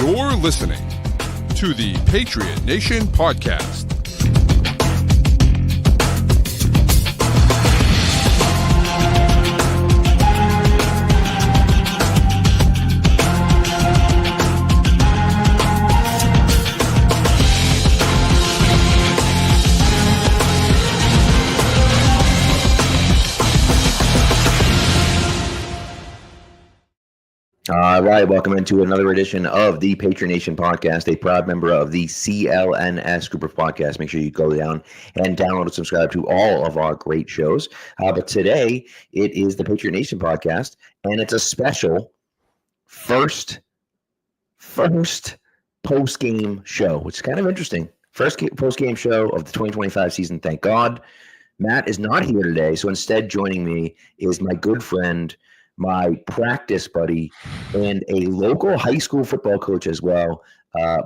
You're listening to the Patriot Nation podcast. All right, welcome into another edition of the Patriot Nation podcast, a proud member of the CLNS group of podcasts. Make sure you go down and download and subscribe to all of our great shows. But today, it is the Patriot Nation podcast, and it's a special first post-game show, which is kind of interesting. First post-game show of the 2025 season, thank God. Matt is not here today, so instead joining me is my good friend, my practice buddy, and a local high school football coach as well,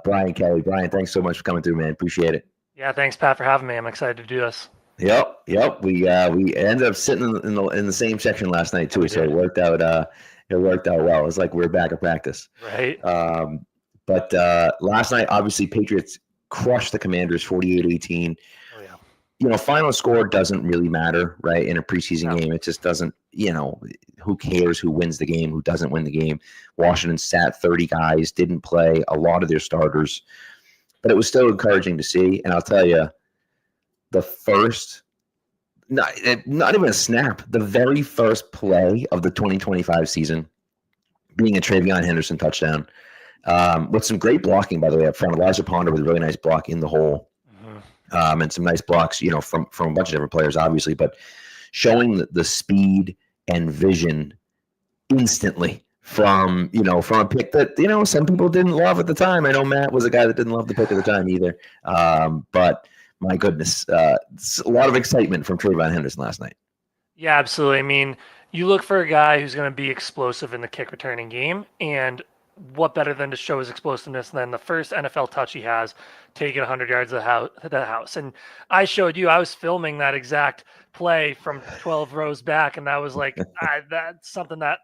Brian Kelly. Brian, thanks so much for coming through, man. Appreciate it. Yeah, thanks, Pat, for having me. I'm excited to do this. Yep. We ended up sitting in the same section last night too, so it worked out. It worked out well. It was like we were back at practice. Right. But last night, obviously, Patriots crushed the Commanders 48-18. Oh yeah. You know, final score doesn't really matter, right? In a preseason game, it just doesn't. You know, who cares who wins the game, who doesn't win the game? Washington sat 30 guys, didn't play a lot of their starters, but it was still encouraging to see. And I'll tell you, the first, not even a snap, the very first play of the 2025 season being a Travion Henderson touchdown, with some great blocking, by the way, up front. Elijah Ponder with a really nice block in the hole, and some nice blocks, you know, from a bunch of different players, obviously, but showing the speed and vision instantly from a pick that, you know, some people didn't love at the time. I know Matt was a guy that didn't love the pick at the time either. But my goodness, a lot of excitement from Travion Henderson last night. Yeah, absolutely. I mean, you look for a guy who's going to be explosive in the kick returning game, and what better than to show his explosiveness than the first NFL touch he has, taking 100 yards of the house. And I showed you, I was filming that exact play from 12 rows back, and that was like, that's something that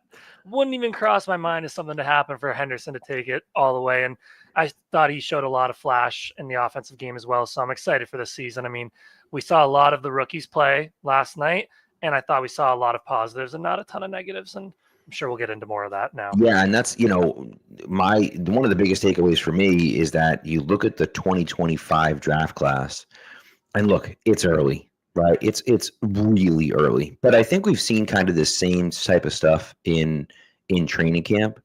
wouldn't even cross my mind as something to happen for Henderson to take it all the way. And I thought he showed a lot of flash in the offensive game as well, so I'm excited for this season. I mean, we saw a lot of the rookies play last night, and I thought we saw a lot of positives and not a ton of negatives, and I'm sure we'll get into more of that now. Yeah, and that's, you know, one of the biggest takeaways for me is that you look at the 2025 draft class, and look, it's early, right? It's really early, but I think we've seen kind of the same type of stuff in training camp.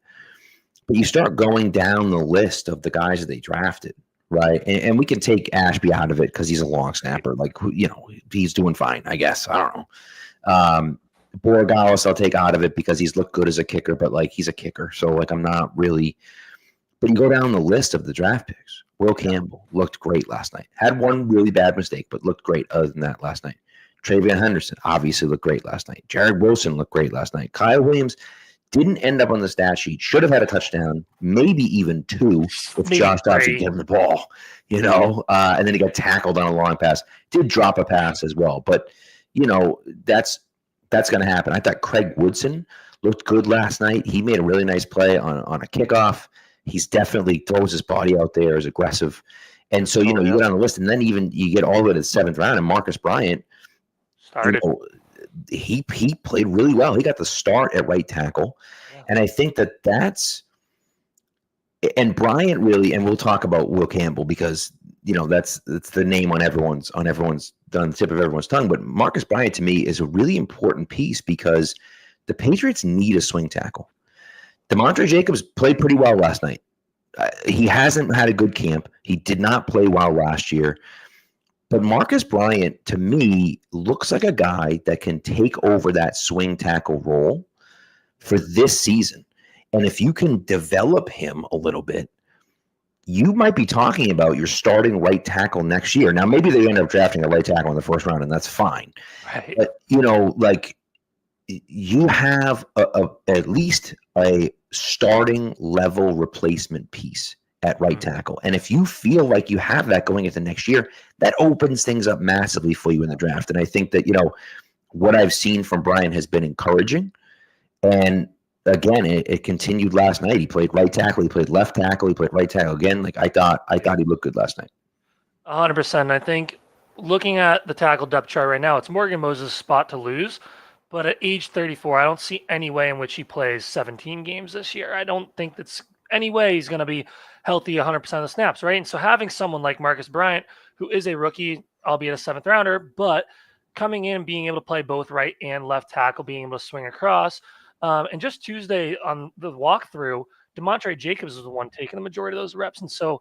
But you start going down the list of the guys that they drafted, right? And we can take Ashby out of it because he's a long snapper, like, you know, he's doing fine, I guess. I don't know. Borregales I'll take out of it because he's looked good as a kicker, but like he's a kicker. So like I'm not really, but you go down the list of the draft picks. Will Campbell looked great last night. Had one really bad mistake, but looked great other than that last night. Travion Henderson obviously looked great last night. Jared Wilson looked great last night. Kyle Williams didn't end up on the stat sheet. Should have had a touchdown, maybe even two if Josh Dobson gave him the ball, you know, and then he got tackled on a long pass. Did drop a pass as well, but you know, that's going to happen. I thought Craig Woodson looked good last night. He made a really nice play on a kickoff. He's definitely throws his body out there, is aggressive. And so, you know, you go down the list, and then even you get all the way to the seventh round, and Marcus Bryant started. You know, he played really well. He got the start at right tackle. Yeah. And I think that's – and Bryant really – and we'll talk about Will Campbell because, you know, that's the name on everyone's on the tip of everyone's tongue. But Marcus Bryant, to me, is a really important piece because the Patriots need a swing tackle. DeMondre Jacobs played pretty well last night. He hasn't had a good camp. He did not play well last year. But Marcus Bryant, to me, looks like a guy that can take over that swing tackle role for this season. And if you can develop him a little bit, you might be talking about your starting right tackle next year. Now, maybe they end up drafting a right tackle in the first round, and that's fine. Right. But, you know, like you have at least a starting level replacement piece at right tackle. And if you feel like you have that going into next year, that opens things up massively for you in the draft. And I think that, you know, what I've seen from Brian has been encouraging. And again, it continued last night. He played right tackle, he played left tackle, he played right tackle again. Like I thought he looked good last night. 100%. I think looking at the tackle depth chart right now, it's Morgan Moses' spot to lose. But at age 34, I don't see any way in which he plays 17 games this year. I don't think that's any way he's going to be healthy 100% of the snaps, right? And so having someone like Marcus Bryant, who is a rookie, albeit a seventh rounder, but coming in, being able to play both right and left tackle, being able to swing across. And just Tuesday on the walkthrough, DeMontre Jacobs was the one taking the majority of those reps. And so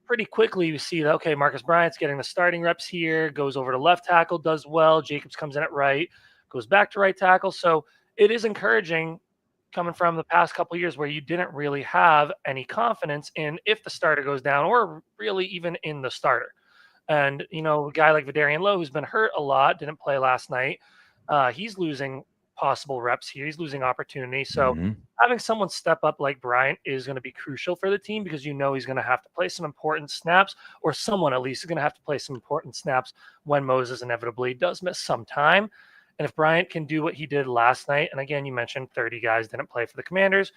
pretty quickly you see that, okay, Marcus Bryant's getting the starting reps here, goes over to left tackle, does well. Jacobs comes in at right, goes back to right tackle. So it is encouraging coming from the past couple of years where you didn't really have any confidence in if the starter goes down or really even in the starter. And, a guy like Vidarian Lowe, who's been hurt a lot, didn't play last night. He's losing possible reps here. He's losing opportunity. So having someone step up like Bryant is going to be crucial for the team because he's going to have to play some important snaps, or someone at least is going to have to play some important snaps when Moses inevitably does miss some time. And if Bryant can do what he did last night, and again, you mentioned 30 guys didn't play for the Commanders,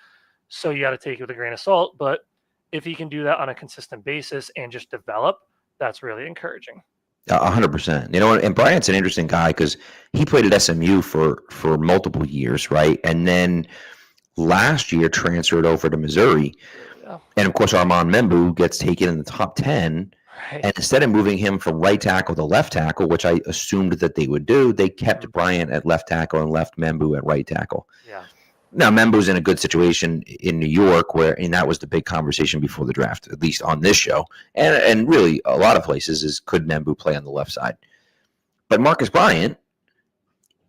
so you got to take it with a grain of salt. But if he can do that on a consistent basis and just develop, that's really encouraging. 100%. And Bryant's an interesting guy because he played at SMU for multiple years, right? And then last year transferred over to Missouri. Yeah. And of course, Armand Membu gets taken in the top 10. Right. And instead of moving him from right tackle to left tackle, which I assumed that they would do, they kept Bryant at left tackle and left Membu at right tackle. Yeah. Now, Membu's in a good situation in New York, and that was the big conversation before the draft, at least on this show, and really a lot of places, is could Membu play on the left side? But Marcus Bryant,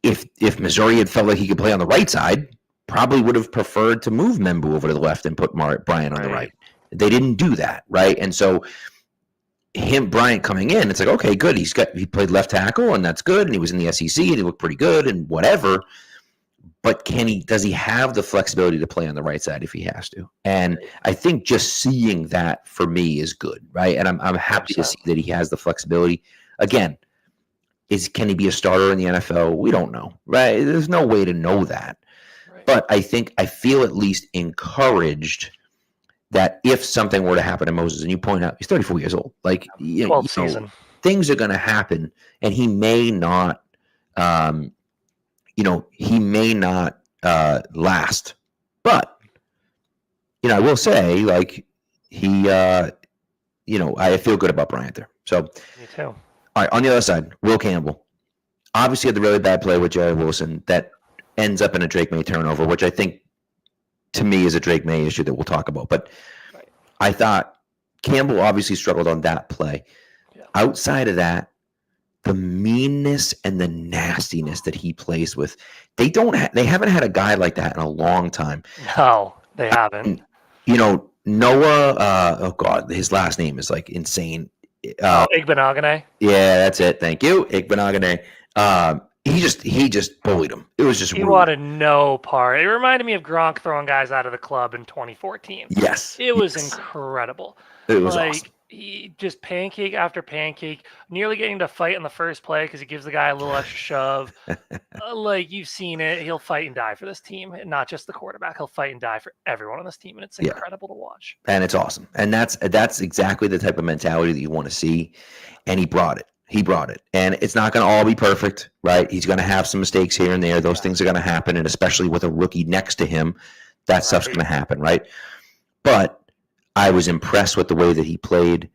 if Missouri had felt like he could play on the right side, probably would have preferred to move Membu over to the left and put Bryant on the right. They didn't do that, right? And so Bryant coming in, it's like, okay, good. He played left tackle, and that's good, and he was in the SEC, and he looked pretty good, and whatever. But does he have the flexibility to play on the right side if he has to? And I think just seeing that for me is good, right? And I'm happy to see that he has the flexibility. Again, can he be a starter in the NFL? We don't know, right? There's no way to know that. Right. But I feel at least encouraged that if something were to happen to Moses, and you point out he's 34 years old, like 12th season, things are going to happen, and he may not. He may not last, but I will say, like I feel good about Bryant there. So, me too. All right, on the other side, Will Campbell obviously had the really bad play with Jerry Wilson that ends up in a Drake May turnover, which I think to me is a Drake May issue that we'll talk about. But I thought Campbell obviously struggled on that play. Yeah. Outside of that, the meanness and the nastiness that he plays with, they haven't had a guy like that in a long time. No, they haven't. Noah, oh God, his last name is like insane. Igbenogany. Yeah, that's it. Thank you, Igbenogany. He just bullied him. It was just he wanted no part. It reminded me of Gronk throwing guys out of the club in 2014. Yes, it was incredible. It was awesome. He just pancake after pancake, nearly getting to fight in the first play because he gives the guy a little extra shove. You've seen it. He'll fight and die for this team, and not just the quarterback. He'll fight and die for everyone on this team, and it's incredible to watch. And it's awesome. And that's exactly the type of mentality that you want to see. And he brought it. And it's not going to all be perfect, right? He's going to have some mistakes here and there. Those things are going to happen, and especially with a rookie next to him, that stuff's going to happen, right? But I was impressed with the way that he played.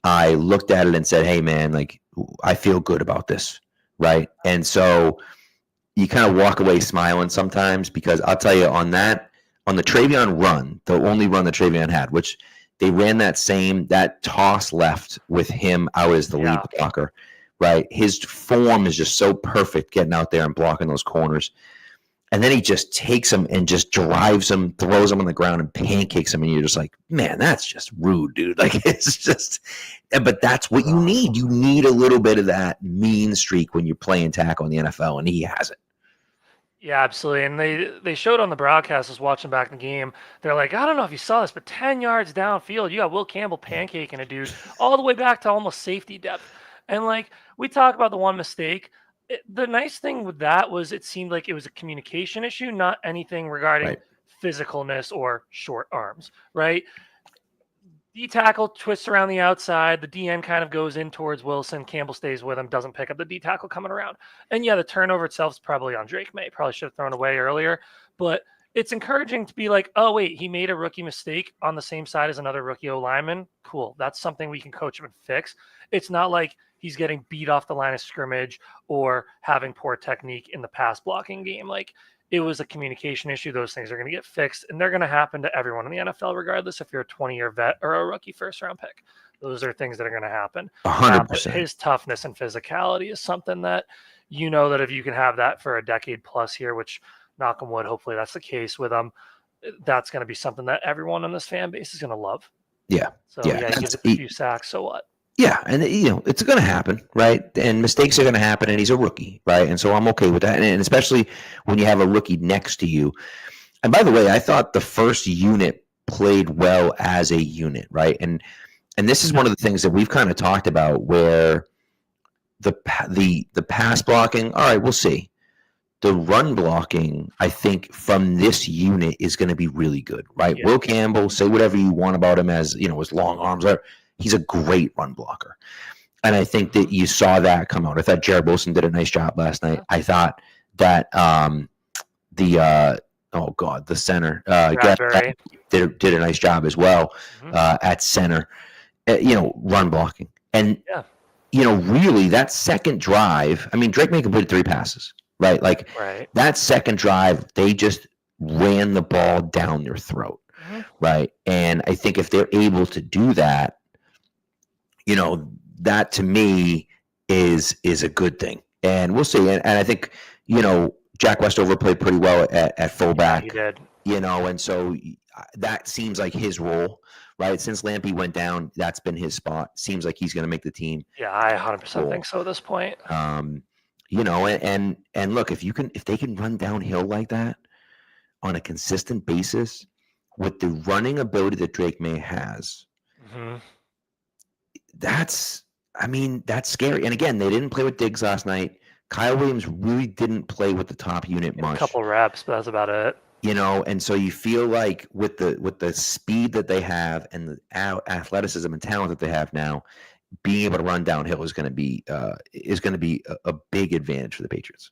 I looked at it and said, hey, man, like, I feel good about this, right? And so you kind of walk away smiling sometimes because I'll tell you on the Travion run, the only run that Travion had, which they ran that toss left with him out as the lead blocker, right? His form is just so perfect getting out there and blocking those corners. And then he just takes him and just drives him, throws him on the ground and pancakes him. And you're just like, man, that's just rude, dude. Like, it's just, but that's what you need. You need a little bit of that mean streak when you're playing tackle in the NFL, and he has it. Yeah, absolutely. And they showed on the broadcast, I was watching back the game. They're like, I don't know if you saw this, but 10 yards downfield, you got Will Campbell pancaking a dude all the way back to almost safety depth. And like, we talk about the one mistake. The nice thing with that was it seemed like it was a communication issue, not anything regarding physicalness or short arms, right? D tackle twists around the outside. The DN kind of goes in towards Wilson. Campbell stays with him, doesn't pick up the D tackle coming around. And yeah, the turnover itself is probably on Drake May. Probably should have thrown away earlier. But it's encouraging to be like, oh, wait, he made a rookie mistake on the same side as another rookie O lineman. Cool. That's something we can coach him and fix. It's not like he's getting beat off the line of scrimmage or having poor technique in the pass blocking game. Like, it was a communication issue. Those things are going to get fixed, and they're going to happen to everyone in the NFL, regardless if you're a 20-year vet or a rookie first-round pick. Those are things that are going to happen. 100%. His toughness and physicality is something that you know that if you can have that for a decade plus here, which knock on wood, hopefully that's the case with him, that's going to be something that everyone in this fan base is going to love. Yeah. So, he gives it a few sacks, so what? Yeah, and it's going to happen, right? And mistakes are going to happen, and he's a rookie, right? And so I'm okay with that, and especially when you have a rookie next to you. And by the way, I thought the first unit played well as a unit, right? And this is one of the things that we've kind of talked about, where the pass blocking, all right, we'll see. The run blocking, I think, from this unit is going to be really good, right? Yeah. Will Campbell, say whatever you want about him as, his long arms are. He's a great run blocker. And I think that you saw that come out. I thought Jared Wilson did a nice job last night. I thought that the center, did a nice job as well at center, run blocking. And, really that second drive, I mean, Drake May completed 3 passes, right? Like that second drive, they just ran the ball down their throat, right? And I think if they're able to do that, that to me is a good thing, and we'll see. And I think Jack Westover played pretty well at fullback. Yeah, he did. And so that seems like his role, right? Since Lampy went down, that's been his spot. Seems like he's going to make the team. Yeah, I 100% think so at this point. And look, if they can run downhill like that on a consistent basis with the running ability that Drake May has. That's scary. And again, they didn't play with Diggs last night. Kyle Williams really didn't play with the top unit much. A couple reps, but that's about it. And so you feel like with the speed that they have and the athleticism and talent that they have now, being able to run downhill is going to be a big advantage for the Patriots.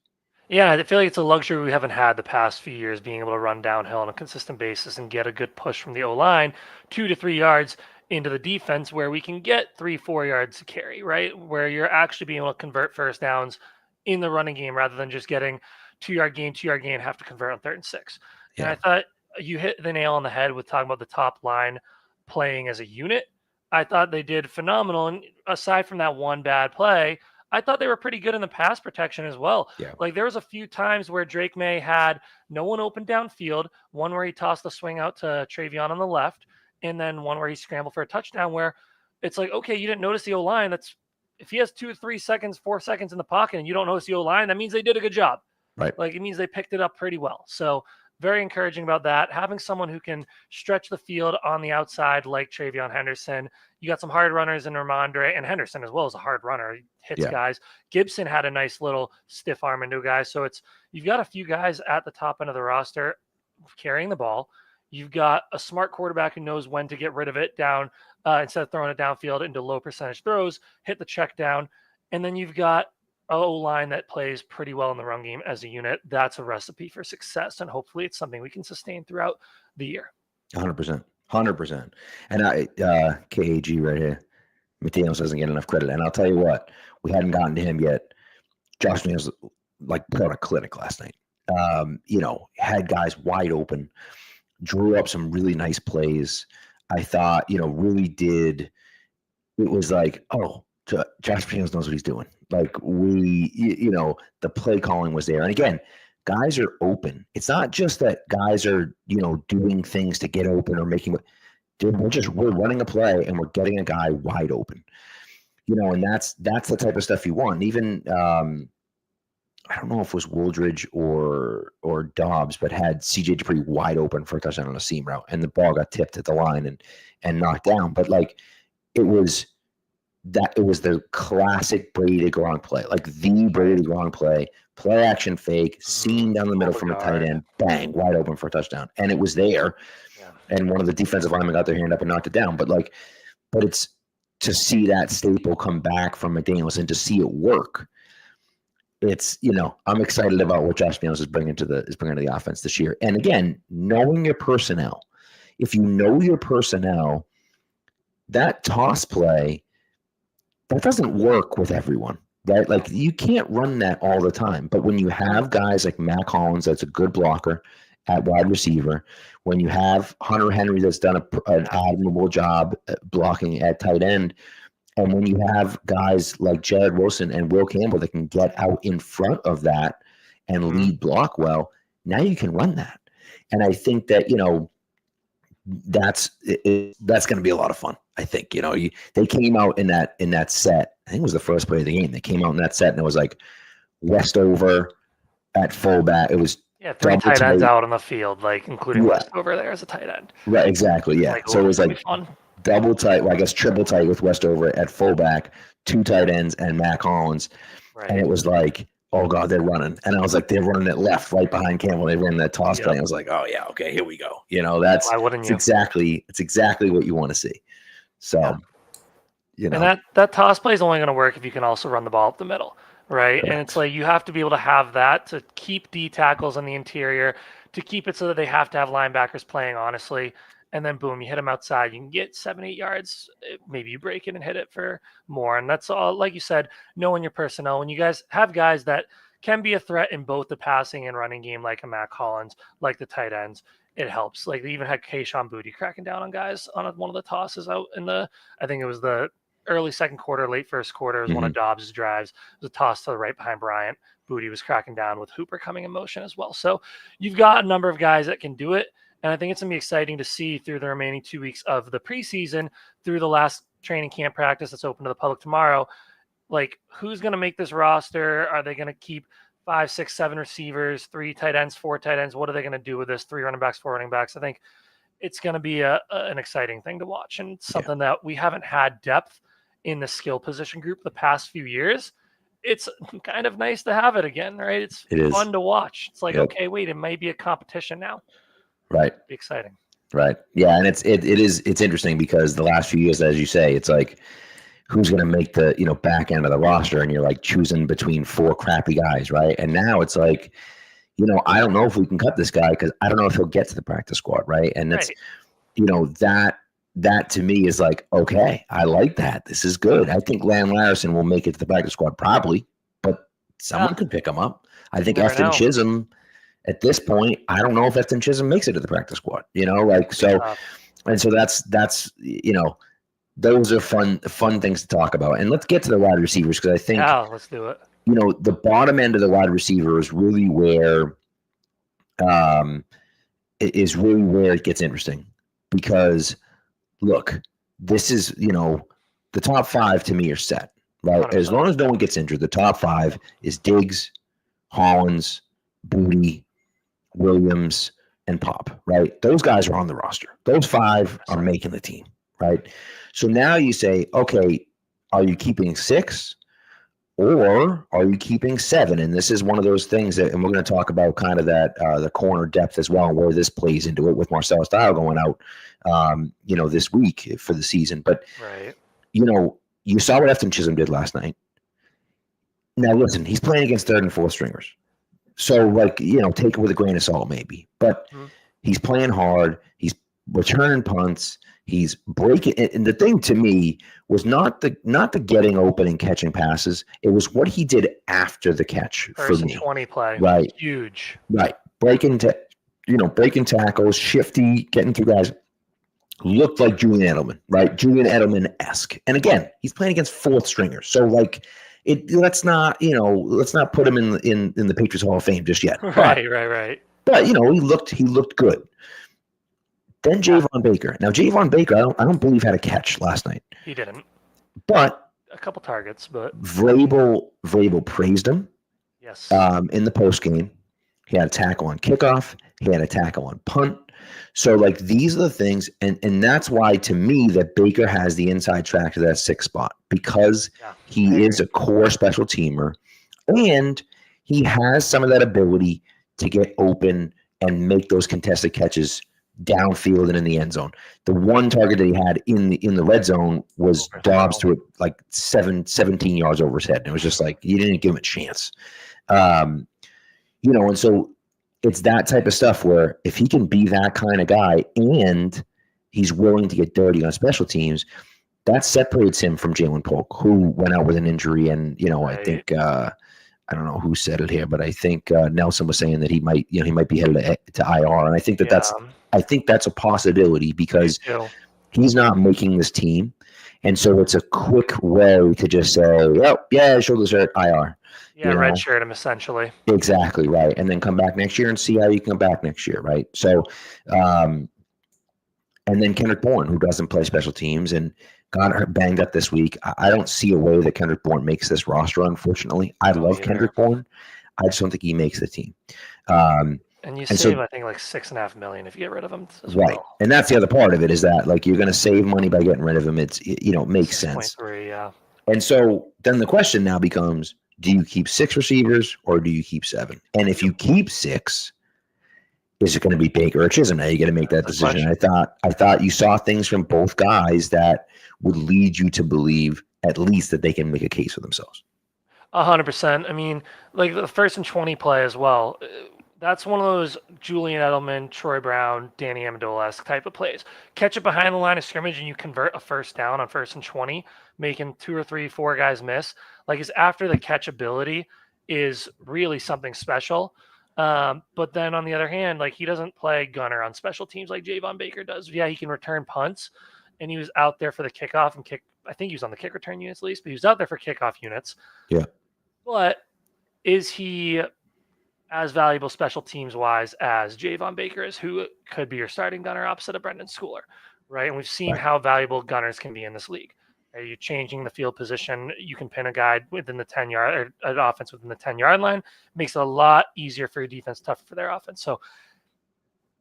Yeah, I feel like it's a luxury we haven't had the past few years, being able to run downhill on a consistent basis and get a good push from the O-line, 2 to 3 yards into the defense, where we can get 3-4 yards to carry, right? Where you're actually being able to convert first downs in the running game rather than just getting 2-yard gain, have to convert on 3rd and 6. Yeah. And I thought you hit the nail on the head with talking about the top line playing as a unit. I thought they did phenomenal. And aside from that one bad play, I thought they were pretty good in the pass protection as well. Yeah. Like there was a few times where Drake May had no one open downfield, one where he tossed the swing out to Travion on the left, and then one where he scrambled for a touchdown, where it's like, okay, you didn't notice the O-line. That's if he has 2 or 3 seconds, 4 seconds in the pocket and you don't notice the O-line, that means they did a good job. Right. Like it means they picked it up pretty well. So very encouraging about that. Having someone who can stretch the field on the outside like Travion Henderson. You got some hard runners in Ramondre, and Henderson as well as a hard runner. He hits guys. Gibson had a nice little stiff arm into guys. So you've got a few guys at the top end of the roster carrying the ball. You've got a smart quarterback who knows when to get rid of it down instead of throwing it downfield into low percentage throws, hit the check down. And then you've got an O-line that plays pretty well in the run game as a unit. That's a recipe for success. And hopefully it's something we can sustain throughout the year. 100%. 100%. And KAG right here, Mateos doesn't get enough credit. And I'll tell you what, we hadn't gotten to him yet. Josh Meals put out a clinic last night. Had guys wide open, drew up some really nice plays. I thought, really did. It was like, Josh Meals knows what he's doing. Like the play calling was there. And again, guys are open. It's not just that guys are, doing things to get open or making. Dude, we're running a play and we're getting a guy wide open. And that's the type of stuff you want. Even I don't know if it was Wooldridge or Dobbs, but had CJ Dupree wide open for a touchdown on a seam route, and the ball got tipped at the line and knocked down. But it was that it was the classic Brady to Gronk play, like the Brady to Gronk play action fake, seam down the middle from a tight end, bang, wide open for a touchdown. And it was there. Yeah. And one of the defensive linemen got their hand up and knocked it down. But it's to see that staple come back from McDaniels and to see it work. It's, I'm excited about what Josh McDaniels is bringing to the offense this year. And again, knowing your personnel, if you know your personnel, that toss play, that doesn't work with everyone, right? Like you can't run that all the time. But when you have guys like Matt Collins, that's a good blocker at wide receiver, when you have Hunter Henry that's done an admirable job blocking at tight end, and when you have guys like Jared Wilson and Will Campbell that can get out in front of that and lead block well, now you can run that. And I think that, that's going to be a lot of fun. I think, they came out in that set. I think it was the first play of the game. They came out in that set and it was like Westover at fullback. It was 3 tight ends out on the field, like including Westover there as a tight end. Right, exactly, yeah. So it was like double tight, well, I guess triple tight with Westover at fullback, 2 tight ends and Matt Collins. Right. And it was like, oh God, they're running. And I was like, they're running it left, right behind Campbell. They ran that toss play. I was like, oh yeah, okay, here we go. It's exactly what you want to see. So, And that toss play is only going to work if you can also run the ball up the middle, right? Correct. And it's like you have to be able to have that to keep D tackles on the interior, to keep it so that they have to have linebackers playing honestly. And then boom, you hit them outside. You can get 7-8 yards. Maybe you break it and hit it for more. And that's all, like you said, knowing your personnel. When you guys have guys that can be a threat in both the passing and running game, like a Matt Collins, like the tight ends, it helps. Like they even had Kayshon Boutte cracking down on guys on one of the tosses out in I think it was the early second quarter, late first quarter. It was one of Dobbs' drives. It was a toss to the right behind Bryant. Boutte was cracking down with Hooper coming in motion as well. So you've got a number of guys that can do it. And I think it's going to be exciting to see through the remaining 2 weeks of the preseason, through the last training camp practice that's open to the public tomorrow, like who's going to make this roster? Are they going to keep 5, 6, 7 receivers, 3 tight ends, 4 tight ends? What are they going to do with this? 3 running backs, 4 running backs? I think it's going to be an exciting thing to watch, and something that we haven't had depth in the skill position group the past few years. It's kind of nice to have it again, right? It's fun to watch. It's like, okay, wait, it might be a competition now. Right. Be exciting. Right. Yeah. And it's interesting because the last few years, as you say, it's like, who's going to make the, back end of the roster? And you're like choosing between 4 crappy guys. Right. And now it's like, I don't know if we can cut this guy because I don't know if he'll get to the practice squad. Right. And that's, that to me is like, okay, I like that. This is good. I think Lamb Larison will make it to the practice squad probably, but someone could pick him up. I think Efton Chisholm, at this point, I don't know if Efton Chisholm makes it to the practice squad, and so that's those are fun things to talk about. And let's get to the wide receivers because I think let's do it. The bottom end of the wide receiver is really where it gets interesting because look, this is the top 5 to me are set, right? 100%. As long as no one gets injured, the top 5 is Diggs, Hollins, Boutte, Williams, and Pop, right? Those guys are on the roster. Those 5 are making the team, right? So now you say, okay, are you keeping 6 or are you keeping 7? And this is one of those things that, and we're going to talk about kind of that, the corner depth as well, and where this plays into it with Marcel Style going out, this week for the season. But, you saw what Efton Chisholm did last night. Now, listen, he's playing against 3rd and 4th stringers. So, take it with a grain of salt, maybe. But he's playing hard. He's returning punts. He's breaking. And the thing to me was not the getting open and catching passes. It was what he did after the catch for me. 20 play, right? Huge, right? Breaking tackles, shifty, getting through guys. Looked like Julian Edelman, right? Julian Edelman-esque. And again, he's playing against 4th stringers. So let's not put him in the Patriots Hall of Fame just yet. Right. But he looked good. Then Javon Baker. Now Javon Baker, I don't believe had a catch last night. He didn't. But a couple targets, but Vrabel praised him. Yes. In the post game, he had a tackle on kickoff. He had a tackle on punt. So like these are the things, and that's why to me that Baker has the inside track to that 6th spot because Yeah, I he agree. is a core special teamer and he has some of that ability to get open and make those contested catches downfield and in the end zone. The one target that he had in the red zone was Dobbs to it like 17 yards over his head. And it was just like you didn't give him a chance. And so it's that type of stuff where if he can be that kind of guy and he's willing to get dirty on special teams, that separates him from Jalen Polk, who went out with an injury. And, I think, I don't know who said it here, but I think Nelson was saying that he might be headed to IR. And I think that's a possibility because he's not making this team. And so it's a quick way to just say, oh, yeah, shoulders hurt, IR. Yeah, redshirt him essentially. Exactly, right. And then come back next year and see how you can come back next year, right? So, and then Kendrick Bourne, who doesn't play special teams and got banged up this week. I don't see a way that Kendrick Bourne makes this roster, unfortunately. I love Kendrick Bourne. I just don't think he makes the team. And you save, I think, like $6.5 million if you get rid of him as right. well. And that's the other part of it is that like you're going to save money by getting rid of him. It makes sense. 6.3, yeah. And so then the question now becomes, do you keep 6 receivers or do you keep 7? And if you keep 6, is it going to be Baker or Chisholm? Now you got to make that decision. I thought you saw things from both guys that would lead you to believe at least that they can make a case for themselves. 100%. I mean, like the 1st and 20 play as well. That's one of those Julian Edelman, Troy Brown, Danny Amendola-esque type of plays. Catch it behind the line of scrimmage and you convert a 1st down on 1st and 20, making 2 or 3, 4 guys miss. Like his after the catch ability is really something special. But then on the other hand, like he doesn't play gunner on special teams like Javon Baker does. Yeah, he can return punts, and he was out there for the kickoff and kick. I think he was on the kick return units at least, but he was out there for kickoff units. Yeah. But is he as valuable special teams wise as Javon Baker is, who could be your starting gunner opposite of Brendan Schooler, right? And we've seen how valuable gunners can be in this league. Are you changing the field position? You can pin a guy within the 10-yard, or an offense within the 10-yard line. Makes it a lot easier for your defense, tougher for their offense. So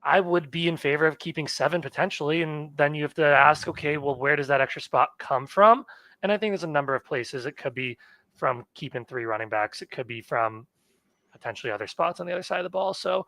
I would be in favor of keeping 7 potentially. And then you have to ask, okay, well, where does that extra spot come from? And I think there's a number of places. It could be from keeping 3 running backs. It could be from potentially other spots on the other side of the ball. So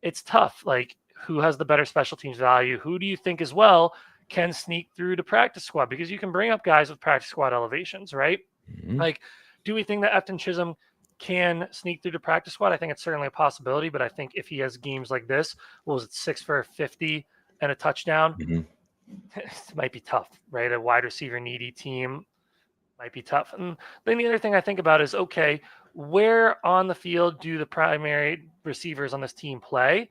it's tough. Like, who has the better special teams value? Who do you think as well can sneak through to practice squad? Because you can bring up guys with practice squad elevations, right? Mm-hmm. Like, do we think that Efton Chisholm can sneak through to practice squad? I think it's certainly a possibility, but I think if he has games like this, what was it, 6 for 50 and a touchdown, it might be tough, right? A wide receiver needy team might be tough. And then the other thing I think about is, okay, where on the field do the primary receivers on this team play?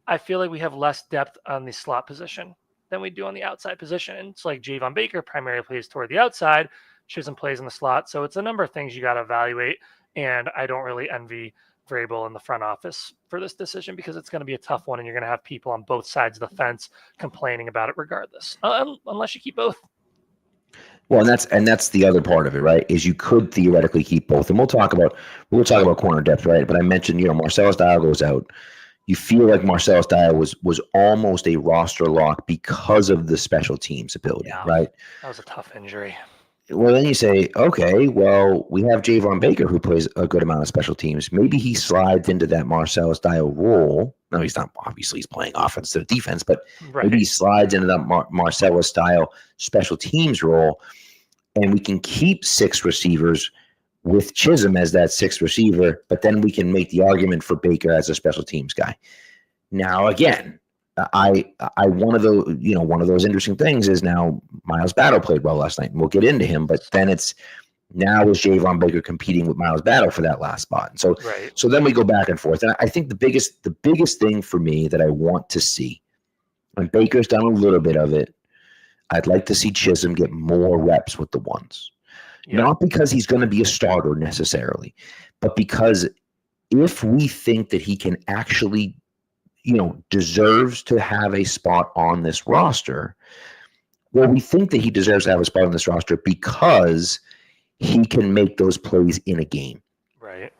I feel like we have less depth on the slot position than we do on the outside position. And it's like Javon Baker primarily plays toward the outside, Chisholm plays in the slot. So it's a number of things you got to evaluate. And I don't really envy Vrabel in the front office for this decision because it's going to be a tough one. And you're going to have people on both sides of the fence complaining about it regardless, unless you keep both. Well, and that's the other part of it, right? Is you could theoretically keep both, and we'll talk about corner depth, right? But I mentioned, Marcellus Dial goes out. You feel like Marcellus Dial was almost a roster lock because of the special teams ability, right? That was a tough injury. Well, then you say, okay, well, we have Javon Baker who plays a good amount of special teams. Maybe he slides into that Marcellus Dial role. No, he's not. Obviously, he's playing offense to defense, but maybe he slides into that Marcellus Dial special teams role, and we can keep 6 receivers with Chisholm as that 6th receiver, but then we can make the argument for Baker as a special teams guy. Now, again, one of those interesting things is now Miles Battle played well last night, and we'll get into him, but then it's now is Javon Baker competing with Miles Battle for that last spot. And so then we go back and forth. And I think the biggest thing for me that I want to see, and Baker's done a little bit of it, I'd like to see Chisholm get more reps with the ones. Yeah. Not because he's going to be a starter necessarily, but because if we think that he can actually, deserves to have a spot on this roster, well, we think that he deserves to have a spot on this roster because he can make those plays in a game. Right.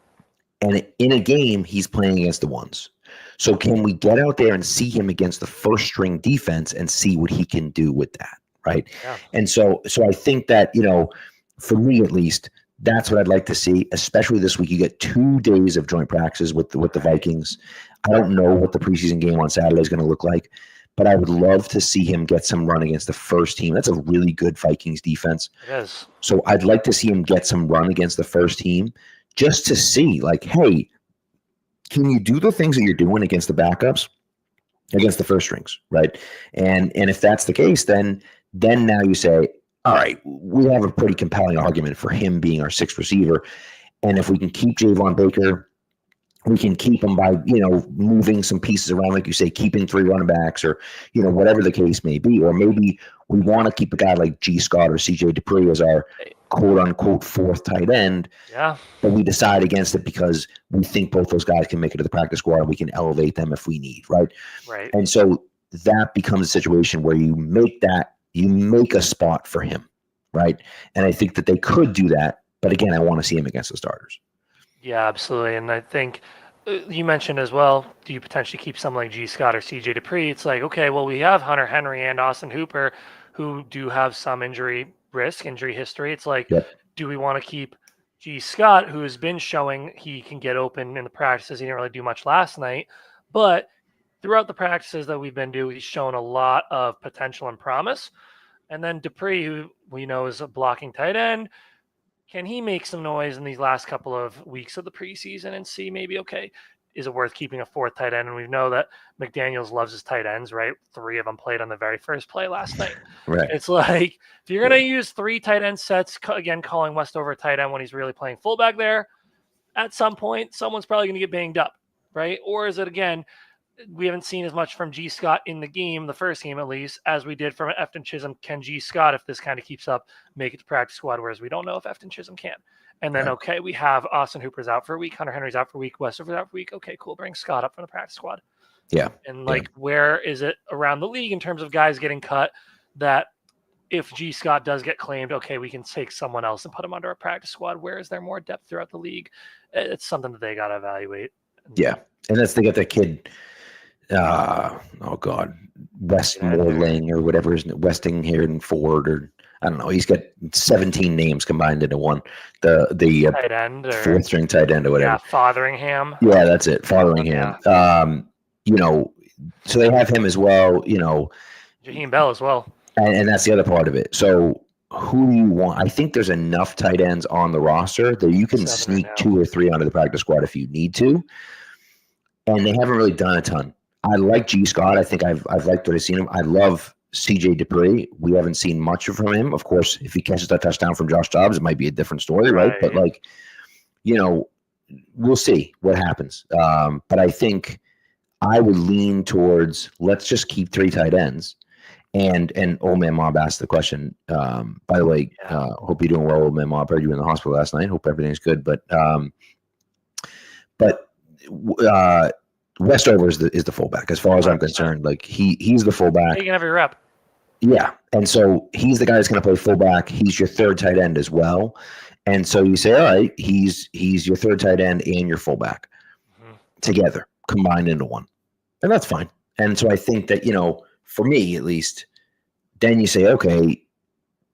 And in a game, he's playing against the ones. So can we get out there and see him against the first string defense and see what he can do with that, right? Yeah. And so I think that, for me at least, that's what I'd like to see, especially this week. You get 2 days of joint practices with the Vikings. I don't know what the preseason game on Saturday is going to look like, but I would love to see him get some run against the first team. That's a really good Vikings defense. It is. So I'd like to see him get some run against the first team just to see, like, hey, can you do the things that you're doing against the backups, against the first strings, right? And if that's the case, then now you say, all right, we have a pretty compelling argument for him being our sixth receiver. And if we can keep Javon Baker, we can keep him by, moving some pieces around, like you say, keeping 3 running backs or, whatever the case may be. Or maybe we want to keep a guy like G. Scott or CJ Dupree as our quote-unquote 4th tight end. Yeah. But we decide against it because we think both those guys can make it to the practice squad and we can elevate them if we need, right? Right. And so that becomes a situation where you make a spot for him, right? And I think that they could do that. But again, I want to see him against the starters. Yeah, absolutely. And I think you mentioned as well, do you potentially keep someone like G. Scott or CJ Dupree? It's like, okay, well, we have Hunter Henry and Austin Hooper who do have some injury history. It's like, Do we want to keep G. Scott, who has been showing he can get open in the practices? He didn't really do much last night, but throughout the practices that we've been doing, he's shown a lot of potential and promise. And then Dupree, who we know is a blocking tight end, can he make some noise in these last couple of weeks of the preseason and see maybe, okay, is it worth keeping a 4th tight end? And we know that McDaniels loves his tight ends, right? 3 of them played on the very first play last night. Right. It's like, if you're going to use 3 tight end sets, again, calling Westover a tight end when he's really playing fullback there, at some point, someone's probably going to get banged up, right? Or is it, again, we haven't seen as much from G. Scott in the game, the first game at least, as we did from Efton Chisholm. Can G. Scott, if this kind of keeps up, make it to practice squad? Whereas we don't know if Efton Chisholm can. And then, okay, we have Austin Hooper's out for a week, Hunter Henry's out for a week, Westover's out for a week. Okay, cool. Bring Scott up from the practice squad. Yeah. And where is it around the league in terms of guys getting cut that if G. Scott does get claimed, okay, we can take someone else and put him under a practice squad? Where is there more depth throughout the league? It's something that they got to evaluate. Yeah. And they got that kid. Westmoreland or whatever is Westing here in Ford, or I don't know. He's got 17 names combined into one. The tight end or 4th string tight end or whatever. Yeah, Fotheringham. Yeah, that's it. Fotheringham. Yeah. So they have him as well. Jaheim Bell as well. And that's the other part of it. So who do you want? I think there's enough tight ends on the roster that you can sneak 2 or 3 onto the practice squad if you need to. And they haven't really done a ton. I like G. Scott. I think I've liked what I've seen him. I love CJ Dupree. We haven't seen much from him. Of course, if he catches that touchdown from Josh Dobbs, it might be a different story, right? But we'll see what happens. But I think I would lean towards let's just keep 3 tight ends. And Old Man Mob asked the question. By the way, hope you're doing well, Old Man Mob. Heard you in the hospital last night. Hope everything's good. But Westover is the fullback, as far as I'm concerned. Like he's the fullback. He can have your rep. Yeah, and so he's the guy that's going to play fullback. He's your 3rd tight end as well, and so you say, all right, he's your 3rd tight end and your fullback together, combined into one, and that's fine. And so I think that for me at least, then you say, okay,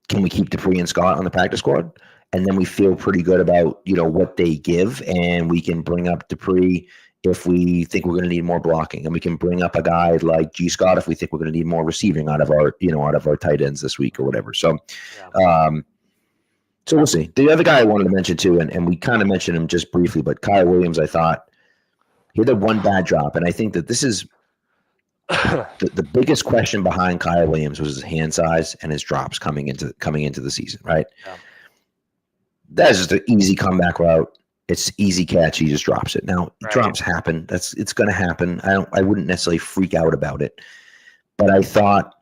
can we keep Dupree and Scott on the practice squad? And then we feel pretty good about what they give, and we can bring up Dupree if we think we're going to need more blocking, and we can bring up a guy like G. Scott if we think we're going to need more receiving out of our tight ends this week or whatever. So, so we'll see. The other guy I wanted to mention too, and we kind of mentioned him just briefly, but Kyle Williams, I thought he had that one bad drop, and I think that this is the biggest question behind Kyle Williams was his hand size and his drops coming into the season, right? Yeah. That's just an easy comeback route. It's easy catch. He just drops it. Now, drops happen. It's going to happen. I wouldn't necessarily freak out about it. But I thought,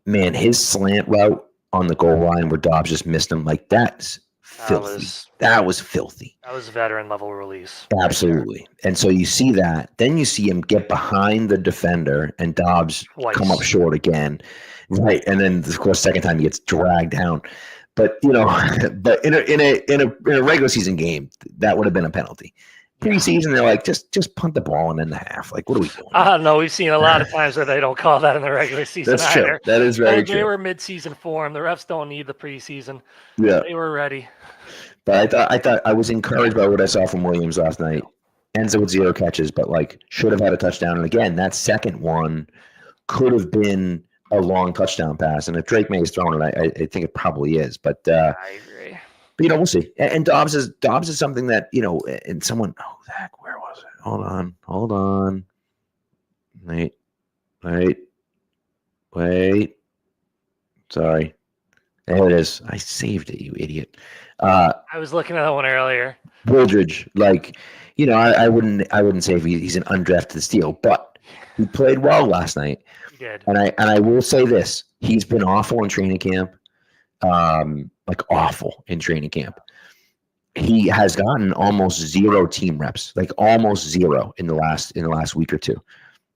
man, his slant route on the goal line where Dobbs just missed him, like that's filthy. That was filthy. That was veteran level release. Absolutely. And so you see that. Then you see him get behind the defender and Dobbs come up short again. Right. And then, of course, second time he gets dragged down. But but in a regular season game, that would have been a penalty. Preseason, they're like, just punt the ball and end the half. Like, what are we doing? I don't know. We've seen a lot of times where they don't call that in the regular season That's either. true. That is very They true. were mid-season form. The refs don't need the preseason. Yeah. They were ready. But I thought I was encouraged by what I saw from Williams last night. Ends up with 0 catches, but like should have had a touchdown. And again, that second one could have been a long touchdown pass. And if Drake May is throwing it, I think it probably is. But I agree. But, we'll see. And Dobbs is something that, and someone, heck, where was it? Hold on. Wait. Sorry. There it is. I saved it, you idiot. I was looking at that one earlier. Wooldridge, I wouldn't say he's an undrafted steal, but he played well last night. He did. And I will say this: he's been awful in training camp, awful in training camp. He has gotten almost 0 team reps, like almost 0 in the last week or two.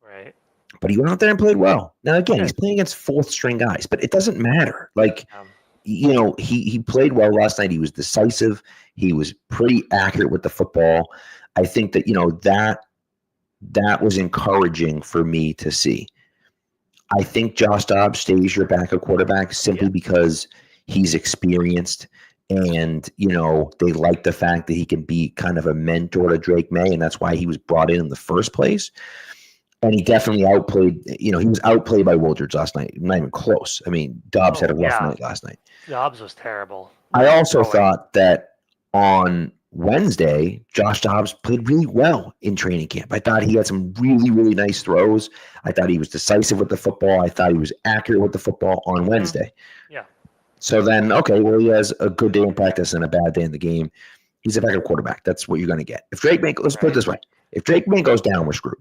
Right. But he went out there and played well. Now again, he's playing against 4th string guys, but it doesn't matter. He played well last night. He was decisive. He was pretty accurate with the football. I think that, that was encouraging for me to see. I think Josh Dobbs stays your backup quarterback simply because he's experienced and, they like the fact that he can be kind of a mentor to Drake May, and that's why he was brought in the first place. And he definitely outplayed, he was outplayed by Wooldridge last night. Not even close. I mean, Dobbs had a rough night last night. Dobbs was terrible. I also thought that on Wednesday, Josh Dobbs played really well in training camp. I thought he had some really, really nice throws. I thought he was decisive with the football. I thought he was accurate with the football on Wednesday. Yeah. So then, he has a good day in practice and a bad day in the game. He's a backup quarterback. That's what you're going to get. If Drake May, let's put it this way. If Drake May goes down, we're screwed.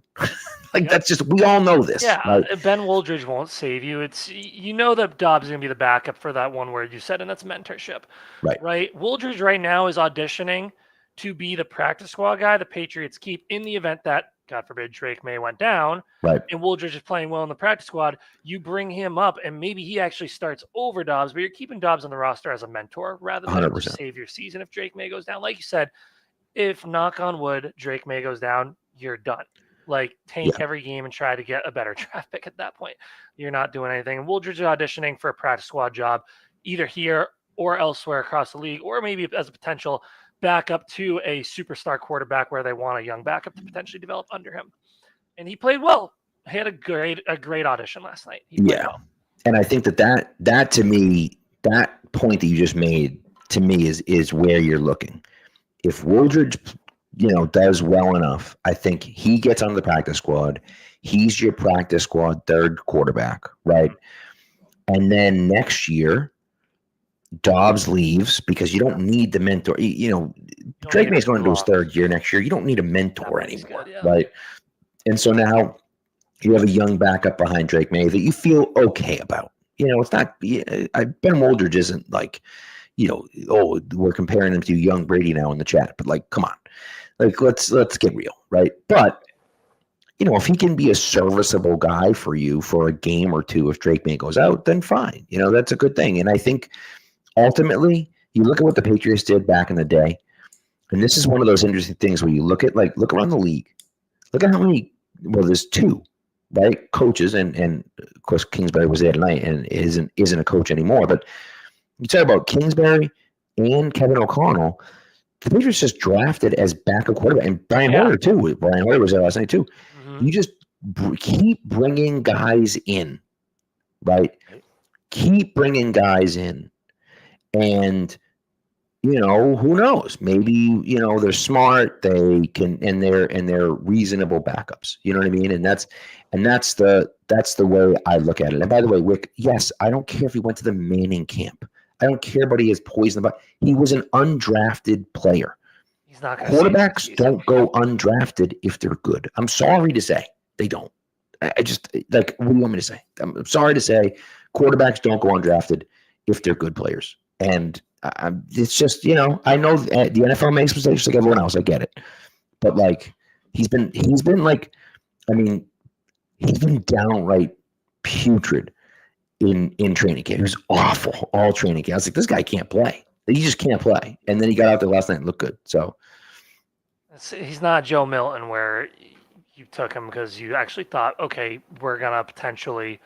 That's just, we all know this. Yeah, right? Ben Wooldridge won't save you. It's that Dobbs is going to be the backup for that one word you said, and that's mentorship. Right? Wooldridge right now is auditioning to be the practice squad guy the Patriots keep in the event that, God forbid, Drake May went down. Right. And Wooldridge is playing well in the practice squad. You bring him up, and maybe he actually starts over Dobbs, but you're keeping Dobbs on the roster as a mentor rather than 100%. to save your season if Drake May goes down. Like you said, if, knock on wood, Drake May goes down, you're done. Tank every game and try to get a better draft pick at that point. You're not doing anything. And Wooldridge is auditioning for a practice squad job, either here or elsewhere across the league, or maybe as a potential backup to a superstar quarterback where they want a young backup to potentially develop under him. And he played well. He had a great audition last night. He played well. And I think that to me, that point that you just made to me is where you're looking. If Wooldridge does well enough, I think he gets on the practice squad. He's your practice squad 3rd quarterback, right? And then next year, Dobbs leaves because you don't need the mentor. Drake May's going into his 3rd year next year. You don't need a mentor anymore, right? And so now you have a young backup behind Drake May that you feel okay about. It's not. Ben Wooldridge isn't like, we're comparing him to young Brady now in the chat, but come on. Let's get real, right? But, if he can be a serviceable guy for you for a game or two if Drake May goes out, then fine. That's a good thing. And I think ultimately, you look at what the Patriots did back in the day, and this is one of those interesting things where you look around the league. Look at how many, there's 2, right? Coaches, and of course, Kingsbury was there tonight and isn't a coach anymore. But you talk about Kingsbury and Kevin O'Connell. The Patriots just drafted as backup quarterback, and Brian Hoyer too. Brian Hoyer was there last night too. Mm-hmm. You just keep bringing guys in, right? Keep bringing guys in, and who knows? Maybe they're smart. They can, and they're reasonable backups. You know what I mean? And that's the way I look at it. And by the way, Wick, yes, I don't care if he went to the Manning camp. I don't care about he is poisoned, but he was an undrafted player. He's not Quarterbacks don't go undrafted if they're good. I'm sorry to say they don't. I just what do you want me to say? I'm sorry to say quarterbacks don't go undrafted if they're good players. And it's just, I know the NFL makes mistakes like everyone else. I get it. But he's been downright putrid in training camp. He was awful all training camp. I was like, this guy can't play. He just can't play. And then he got out there last night and looked good. So He's not Joe Milton where you took him because you actually thought, okay, we're gonna potentially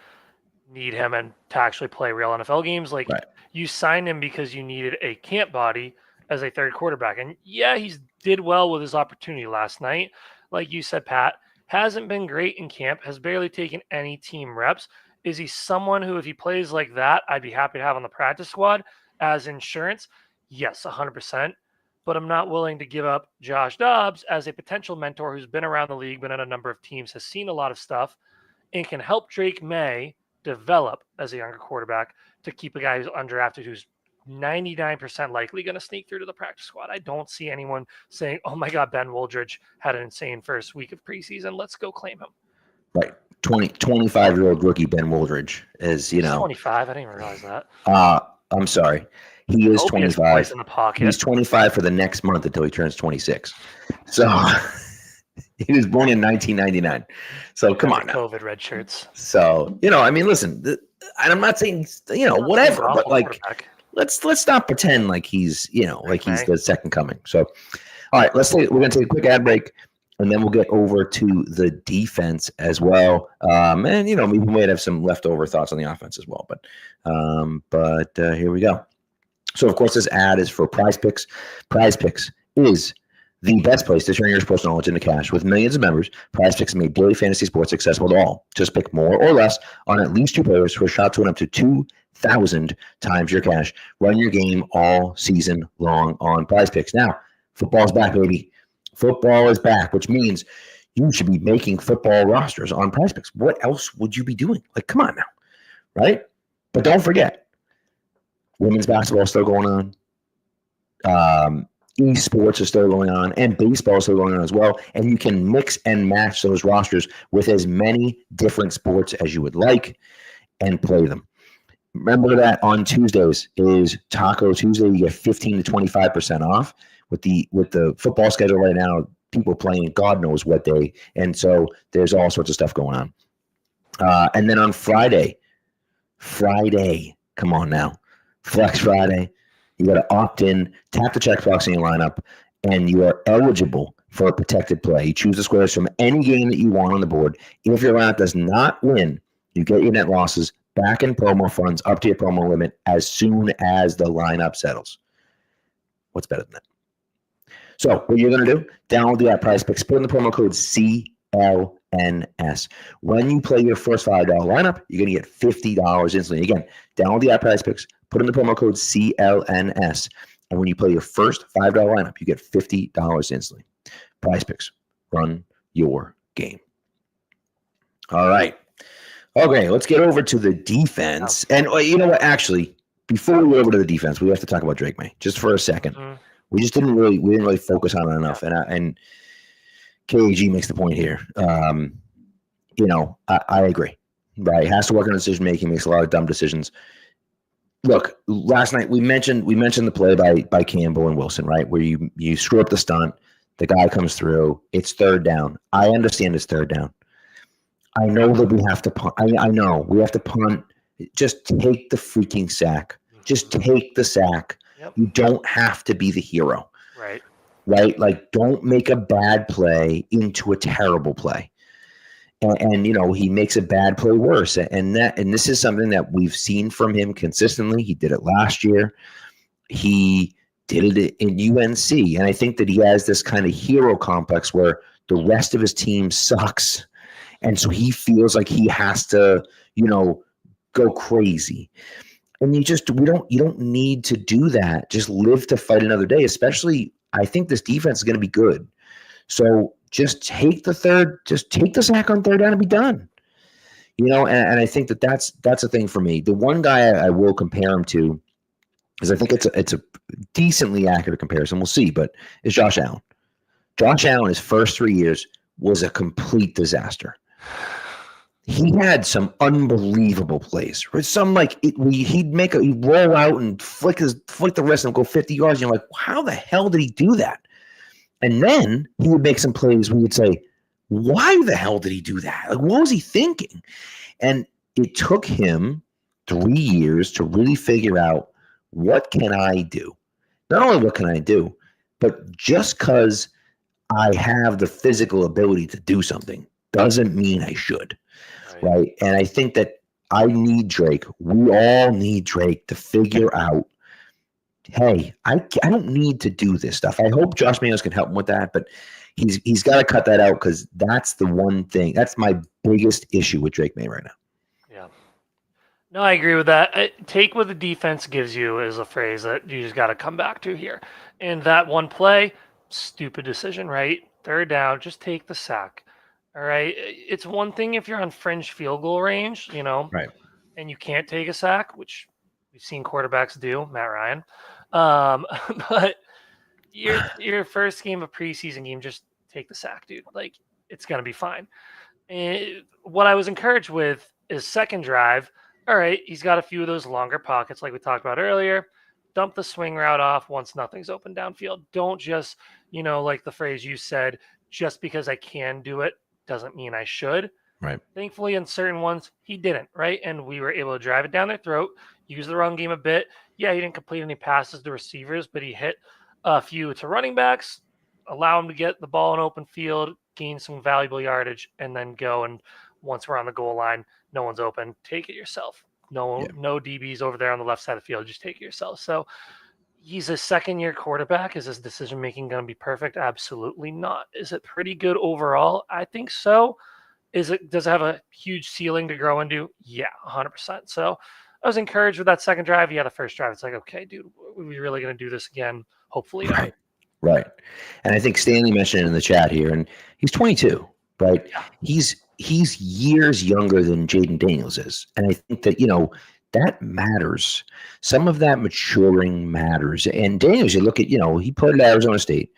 need him and to actually play real NFL games. Like Right. you signed him because you needed a camp body as a third quarterback. And yeah, he's did well with his opportunity last night. Like you said, Pat, hasn't been great in camp, has barely taken any team reps. Is he someone who, if he plays like that, I'd be happy to have on the practice squad as insurance? Yes, 100%. But I'm not willing to give up Josh Dobbs as a potential mentor who's been around the league, been in a number of teams, has seen a lot of stuff, and can help Drake May develop as a younger quarterback to keep a guy who's undrafted who's 99% likely going to sneak through to the practice squad. I don't see anyone saying, oh my God, Ben Woldridge had an insane first week of preseason. Let's go claim him. Right. 25-year-old rookie Ben Woldridge is, He's 25. I didn't even realize that. I'm sorry. He is 25. In the pocket. He's 25 for the next month until he turns 26. So he was born in 1999. So come on now. COVID red shirts. So, I mean, listen, and I'm not saying, whatever, but like, let's not pretend like he's, like he's the second coming. So, all right, we're going to take a quick ad break, and then we'll get over to the defense as well. And, we might have some leftover thoughts on the offense as well, but here we go. So, of course, this ad is for Prize Picks. Prize Picks is the best place to turn your sports knowledge into cash. With millions of members, Prize Picks made daily fantasy sports accessible to all. Just pick more or less on at least two players for a shot to win up to 2,000 times your cash. Run your game all season long on Prize Picks. Now, football's back, baby. Football is back, which means you should be making football rosters on Prize Picks. What else would you be doing? Like, come on now, right? But don't forget, women's basketball is still going on. Esports is still going on, and baseball is still going on as well. And you can mix and match those rosters with as many different sports as you would like and play them. Remember that on Tuesdays is Taco Tuesday. You get 15 to 25% off with the football schedule right now. People playing God knows what day, and so there's all sorts of stuff going on. And then on Friday, come on now. Flex Friday, you got to opt in, tap the checkbox in your lineup, and you are eligible for a protected play. You choose the squares from any game that you want on the board. If your lineup does not win, you get your net losses back in promo funds up to your promo limit as soon as the lineup settles. What's better than that? So what you're going to do, download the app Prize Picks, put in the promo code CLNS. When you play your first $5 lineup, you're going to get $50 instantly. Again, download the app Prize Picks, put in the promo code CLNS, and when you play your first $5 lineup, you get $50 instantly. Prize Picks, run your game. All right. Okay, let's get over to the defense. And you know what? Actually, before we go over to the defense, we have to talk about Drake May just for a second. Mm-hmm. We didn't really focus on it enough. And KAG makes the point here. I agree. Right, he has to work on decision making. Makes a lot of dumb decisions. Look, last night we mentioned the play by Campbell and Wilson, right, where you screw up the stunt, the guy comes through, it's third down. I understand it's third down. I know that we have to punt. I know we have to punt. Just take the freaking sack. Just take the sack. Yep. You don't have to be the hero. Right. Right? Like, don't make a bad play into a terrible play. And he makes a bad play worse. And this is something that we've seen from him consistently. He did it last year. He did it in UNC. And I think that he has this kind of hero complex where the rest of his team sucks. And so he feels like he has to, go crazy. And you don't need to do that. Just live to fight another day. Especially, I think this defense is going to be good. So just take the sack on third down and be done. And I think that's a thing for me. The one guy I will compare him to, because I think it's a decently accurate comparison. We'll see, but it's Josh Allen. Josh Allen, his first 3 years was a complete disaster. He had some unbelievable plays. He'd roll out and flick the wrist and go 50 yards. And you're like, how the hell did he do that? And then he would make some plays where you'd say, why the hell did he do that? Like, what was he thinking? And it took him 3 years to really figure out, what can I do? Not only what can I do, but just because I have the physical ability to do something doesn't mean I should, right? And I think that I need Drake. We all need Drake to figure out, hey, I don't need to do this stuff. I hope Josh Manos can help him with that, but he's got to cut that out because that's the one thing. That's my biggest issue with Drake May right now. Yeah. No, I agree with that. Take what the defense gives you is a phrase that you just got to come back to here. And that one play, stupid decision, right? Third down, just take the sack. All right. It's one thing if you're on fringe field goal range, Right. and you can't take a sack, which we've seen quarterbacks do, Matt Ryan. But your first game of preseason game, just take the sack, dude. Like, it's gonna be fine. And what I was encouraged with is second drive. All right, he's got a few of those longer pockets, like we talked about earlier. Dump the swing route off once nothing's open downfield. Don't just, like the phrase you said, just because I can do it doesn't mean I should. Right. Thankfully, in certain ones, he didn't, right? And we were able to drive it down their throat, use the run game a bit. Yeah, he didn't complete any passes to receivers, but he hit a few to running backs, allow him to get the ball in open field, gain some valuable yardage, and then go. And once we're on the goal line, no one's open. Take it yourself. No DBs over there on the left side of the field. Just take it yourself. So he's a second-year quarterback. Is his decision-making going to be perfect? Absolutely not. Is it pretty good overall? I think so. Does it have a huge ceiling to grow into? Yeah, 100%. So I was encouraged with that second drive. Yeah, the first drive, it's like, okay, dude, are we really going to do this again? Hopefully not. Right. And I think Stanley mentioned it in the chat here, and he's 22, right? Yeah. He's years younger than Jaden Daniels is. And I think that, that matters. Some of that maturing matters. And Daniels, you look at, he played at Arizona State.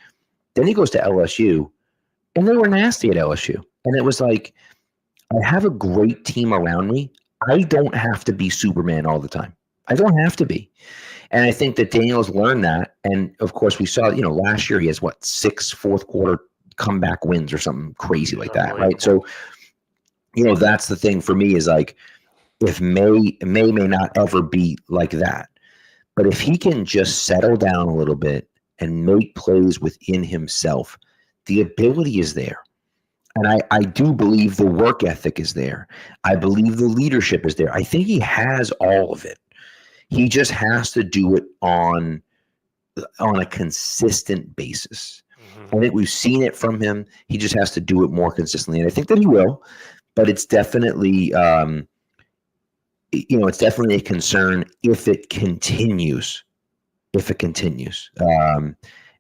Then he goes to LSU, and they were nasty at LSU. And it was like, I have a great team around me. I don't have to be Superman all the time. I don't have to be. And I think that Daniels learned that. And of course, we saw, last year he has 6 fourth quarter comeback wins or something crazy like that, right? So, that's the thing for me is like, if may not ever be like that, but if he can just settle down a little bit and make plays within himself, the ability is there. And I do believe the work ethic is there. I believe the leadership is there. I think he has all of it. He just has to do it on a consistent basis. I think we've seen it from him. He just has to do it more consistently. And I think that he will, but it's definitely, it's definitely a concern if it continues.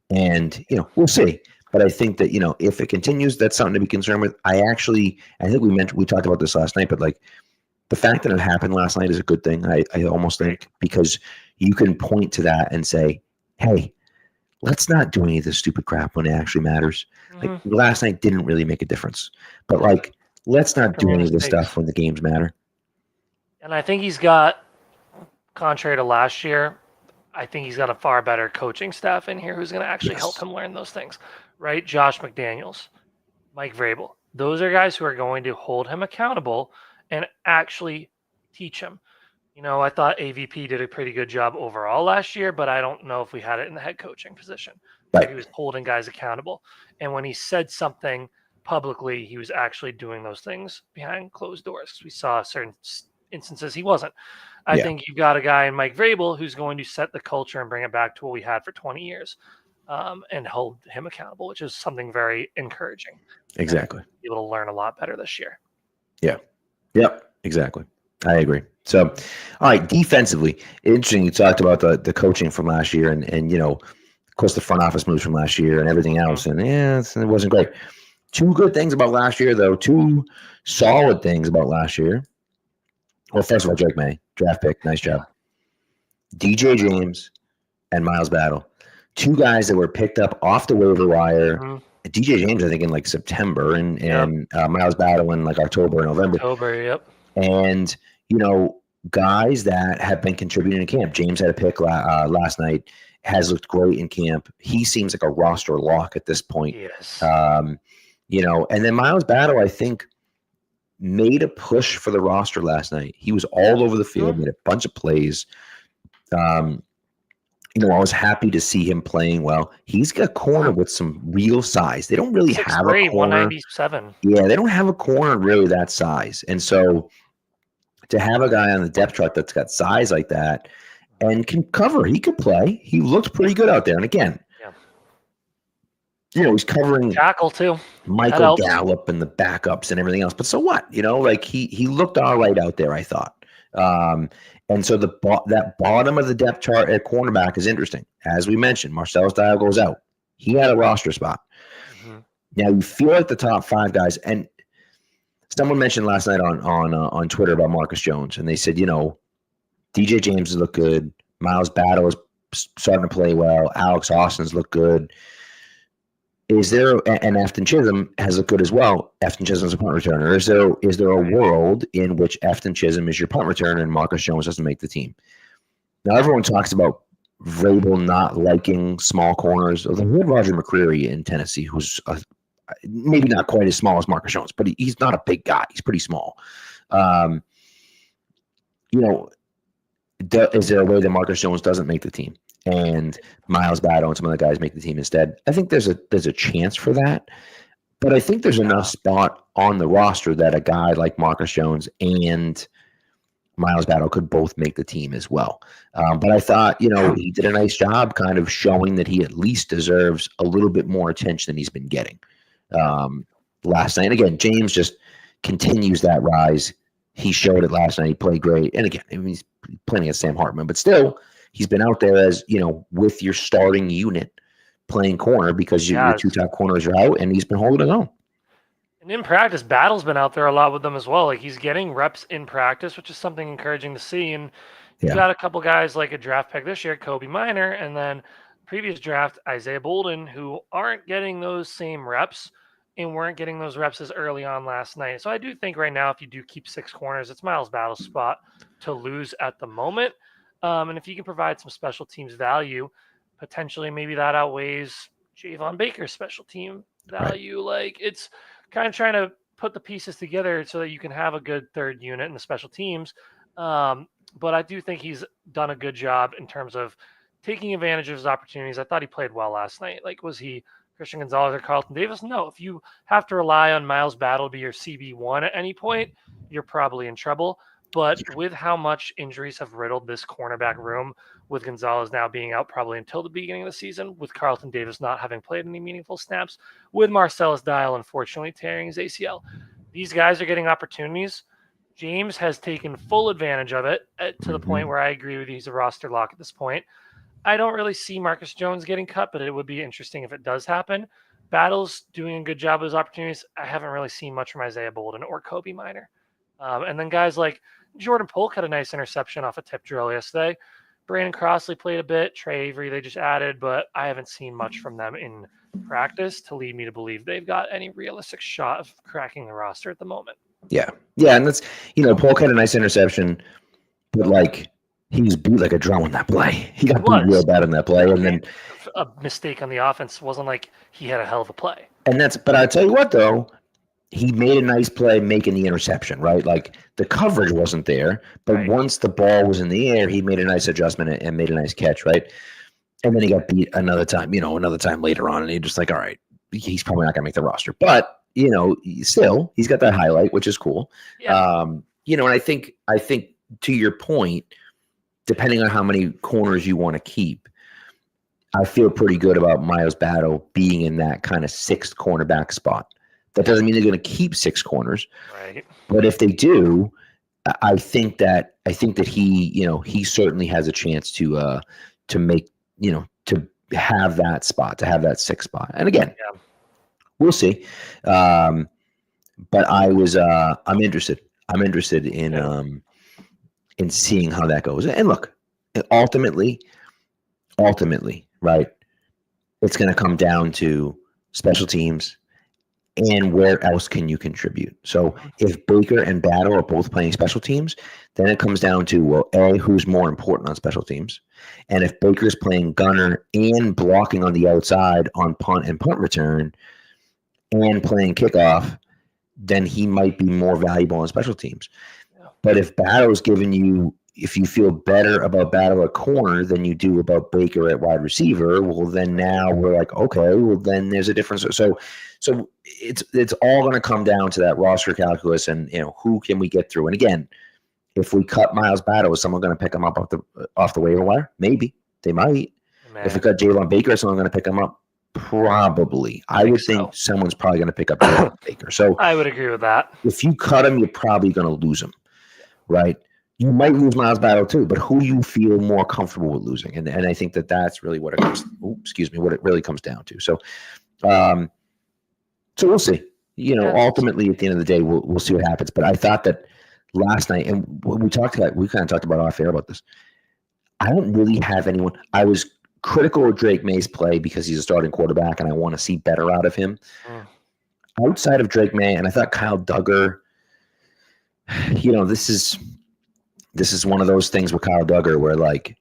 And we'll see. But I think that, if it continues, that's something to be concerned with. I think we talked about this last night, but like the fact that it happened last night is a good thing. I almost think, because you can point to that and say, hey, let's not do any of this stupid crap when it actually matters. Like last night didn't really make a difference, but like, let's not do any of this stuff when the games matter. And I think he's got, contrary to last year, I think he's got a far better coaching staff in here who's going to actually help him learn those things, right? Josh McDaniels, Mike Vrabel. Those are guys who are going to hold him accountable and actually teach him. I thought AVP did a pretty good job overall last year, but I don't know if we had it in the head coaching position. Right. He was holding guys accountable. And when he said something publicly, he was actually doing those things behind closed doors. We saw certain instances he wasn't. I think you've got a guy in Mike Vrabel who's going to set the culture and bring it back to what we had for 20 years and hold him accountable, which is something very encouraging. Exactly. Be able to learn a lot better this year. Yeah. Yep. Exactly. I agree. So, all right, defensively, interesting. You talked about the coaching from last year and of course, the front office moves from last year and everything else. And it wasn't great. Two good things about last year, though. Two solid things about last year. Well, first of all, Drake May, draft pick, nice job. DJ James and Miles Battle, two guys that were picked up off the waiver wire. DJ James, I think, in like September, and Miles Battle in like October, November. Yep. And guys that have been contributing in camp. James had a pick last night. Has looked great in camp. He seems like a roster lock at this point. Yes. And then Miles Battle, I think, made a push for the roster last night. He was all over the field, made a bunch of plays. I was happy to see him playing well. He's got a corner with some real size. They don't really have a 6'3", corner. 197. Yeah, they don't have a corner really that size. And so to have a guy on the depth chart that's got size like that and can cover, he could play. He looked pretty good out there. And again, Yeah. he's covering Tackle too. Michael Gallup and the backups and everything else. But so what? Like he looked all right out there, I thought. And so that bottom of the depth chart at cornerback is interesting. As we mentioned, Marcellus Dial goes out. He had a roster spot. Mm-hmm. Now you feel like the top 5 guys, and someone mentioned last night on Twitter about Marcus Jones, and they said, DJ James has looked good. Miles Battle is starting to play well. Alex Austin's looked good. Is there, and Efton Chisholm has looked good as well. Efton Chisholm's a punt returner. Is there a world in which Efton Chisholm is your punt returner and Marcus Jones doesn't make the team? Now everyone talks about Vrabel not liking small corners. We had Roger McCreary in Tennessee, who's maybe not quite as small as Marcus Jones, but he's not a big guy. He's pretty small. Is there a way that Marcus Jones doesn't make the team and Miles Battle and some other guys make the team instead? I think there's a chance for that, but I think there's enough spot on the roster that a guy like Marcus Jones and Miles Battle could both make the team as well. But I thought, he did a nice job kind of showing that he at least deserves a little bit more attention than he's been getting last night. And again, James just continues that rise. He showed it last night. He played great. And again, he's playing against Sam Hartman, but still, he's been out there as, with your starting unit playing corner because your 2 top corners are out, and he's been holding it on. And in practice, Battle's been out there a lot with them as well. Like, he's getting reps in practice, which is something encouraging to see. And you've got a couple guys like a draft pick this year, Kobe Minor, and then previous draft, Isaiah Bolden, who aren't getting those same reps and weren't getting those reps as early on last night. So I do think right now, if you do keep 6 corners, it's Miles Battle's spot to lose at the moment. And if you can provide some special teams value, potentially maybe that outweighs Javon Baker's special team value. Right. Like, it's kind of trying to put the pieces together so that you can have a good third unit in the special teams. But I do think he's done a good job in terms of taking advantage of his opportunities. I thought he played well last night. Like, was he Christian Gonzalez or Carlton Davis? No. If you have to rely on Miles Battle to be your CB1 at any point, you're probably in trouble. But with how much injuries have riddled this cornerback room, with Gonzalez now being out probably until the beginning of the season, with Carlton Davis not having played any meaningful snaps, with Marcellus Dial unfortunately tearing his ACL, these guys are getting opportunities. James has taken full advantage of it to the point where I agree with you, he's a roster lock at this point. I don't really see Marcus Jones getting cut, but it would be interesting if it does happen. Battle's doing a good job of his opportunities. I haven't really seen much from Isaiah Bolden or Kobe Minor. And then guys like Jordan Polk had a nice interception off a tip drill yesterday. Brandon Crossley played a bit. Trey Avery they just added, but I haven't seen much from them in practice to lead me to believe they've got any realistic shot of cracking the roster at the moment. Yeah, and that's, Polk had a nice interception, but like, he was beat like a drum on that play. He got beat real bad on that play, and then a mistake on the offense. Wasn't like he had a hell of a play. But I tell you what, though, he made a nice play making the interception, right? Like, the coverage wasn't there, but once the ball was in the air, he made a nice adjustment and made a nice catch, right? And then he got beat another time later on, and you're just like, all right, he's probably not gonna make the roster, but still, he's got that highlight, which is cool. Yeah. And I think to your point, depending on how many corners you want to keep, I feel pretty good about Miles Battle being in that kind of 6th cornerback spot. That doesn't mean they're going to keep 6 corners, right? But if they do, I think that he certainly has a chance to make, to have that spot, to have that 6th spot. And again, we'll see. But I'm interested. I'm interested in seeing how that goes. And look, ultimately, right, it's going to come down to special teams and where else can you contribute. So if Baker and Battle are both playing special teams, then it comes down to, well, A, who's more important on special teams? And if Baker's playing gunner and blocking on the outside on punt and punt return and playing kickoff, then he might be more valuable on special teams. But if Battle's giving you, if you feel better about Battle at corner than you do about Baker at wide receiver, well, then now we're like, okay, well, then there's a difference. So it's all going to come down to that roster calculus and, who can we get through? And again, if we cut Miles Battle, is someone going to pick him up off the waiver wire? Maybe. They might. Man. If we cut Jalen Baker, is someone going to pick him up? Probably. I would think someone's probably going to pick up Jalen Baker. So I would agree with that. If you cut him, you're probably going to lose him, right? You might lose Miles Battle too, but who you feel more comfortable with losing, and I think that's really what it comes. What it really comes down to. So, so we'll see. Ultimately at the end of the day, we'll see what happens. But I thought that last night, and we kind of talked about off air about this. I don't really have anyone. I was critical of Drake May's play because he's a starting quarterback, and I want to see better out of him. Outside of Drake May, and I thought Kyle Duggar. This is one of those things with Kyle Duggar where, like,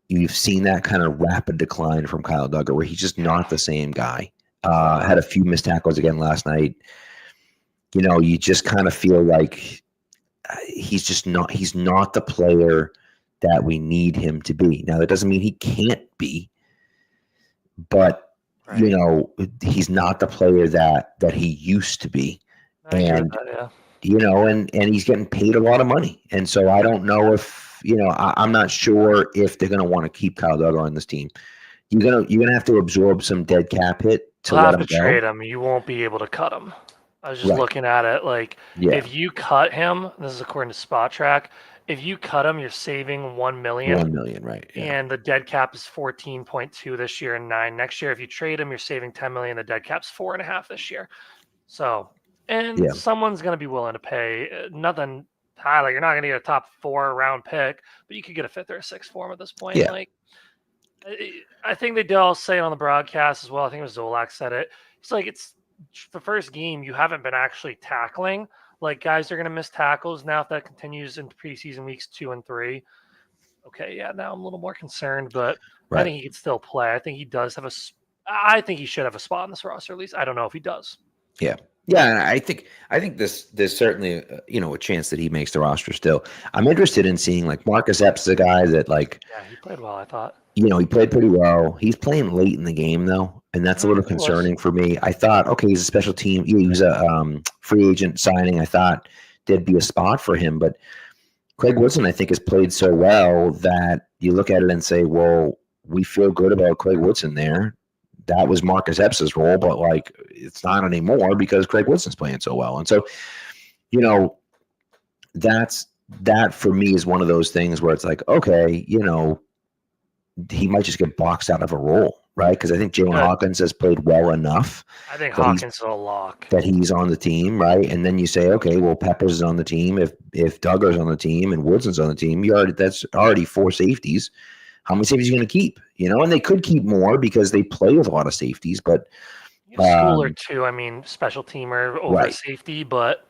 you've seen that kind of rapid decline from Kyle Duggar where he's just not the same guy. Had a few missed tackles again last night. You just kind of feel like he's not the player that we need him to be. Now, that doesn't mean he can't be, but, he's not the player that he used to be. And he's getting paid a lot of money. And so I don't know if, I'm not sure if they're going to want to keep Kyle Duggar on this team. You're going to have to absorb some dead cap hit to let him go. Trade him. You won't be able to cut him. I was just looking at it. Like, if you cut him, this is according to Spot Track, if you cut him, you're saving $1 million. $1 million, right. Yeah. And the dead cap is 14.2 this year and 9 next year. If you trade him, you're saving $10 million. The dead cap's 4.5 this year. So, someone's going to be willing to pay nothing high. Like, you're not going to get a top 4 round pick, but you could get a 5th or a 6th for him at this point. Yeah. Like, I think they did all say it on the broadcast as well. I think it was Zolak said it. It's like, it's the first game you haven't been actually tackling. Like, guys are going to miss tackles now if that continues into preseason weeks 2 and 3. Okay, now I'm a little more concerned, but I think he can still play. I think he does have I think he should have a spot on this roster at least. I don't know if he does. Yeah. Yeah, and I think there's certainly a chance that he makes the roster still. I'm interested in seeing, like, Marcus Epps is a guy that, like, he played well, I thought. He played pretty well. He's playing late in the game though, and that's a little concerning for me. I thought, okay, he's a special team. He was a free agent signing. I thought there'd be a spot for him, but Craig Woodson, I think, has played so well that you look at it and say, well, we feel good about Craig Woodson there. That was Marcus Epps' role, but, like, it's not anymore because Craig Woodson's playing so well. And so, that for me is one of those things where it's like, okay, he might just get boxed out of a role, right? Because I think Jalen Hawkins has played well enough. I think Hawkins is a lock. That he's on the team, right? And then you say, okay, well, Peppers is on the team. If Duggar's on the team and Woodson's on the team, that's already 4 safeties. How many safeties are you going to keep? And they could keep more because they play with a lot of safeties, but Schooler too. I mean, special teamer over safety, but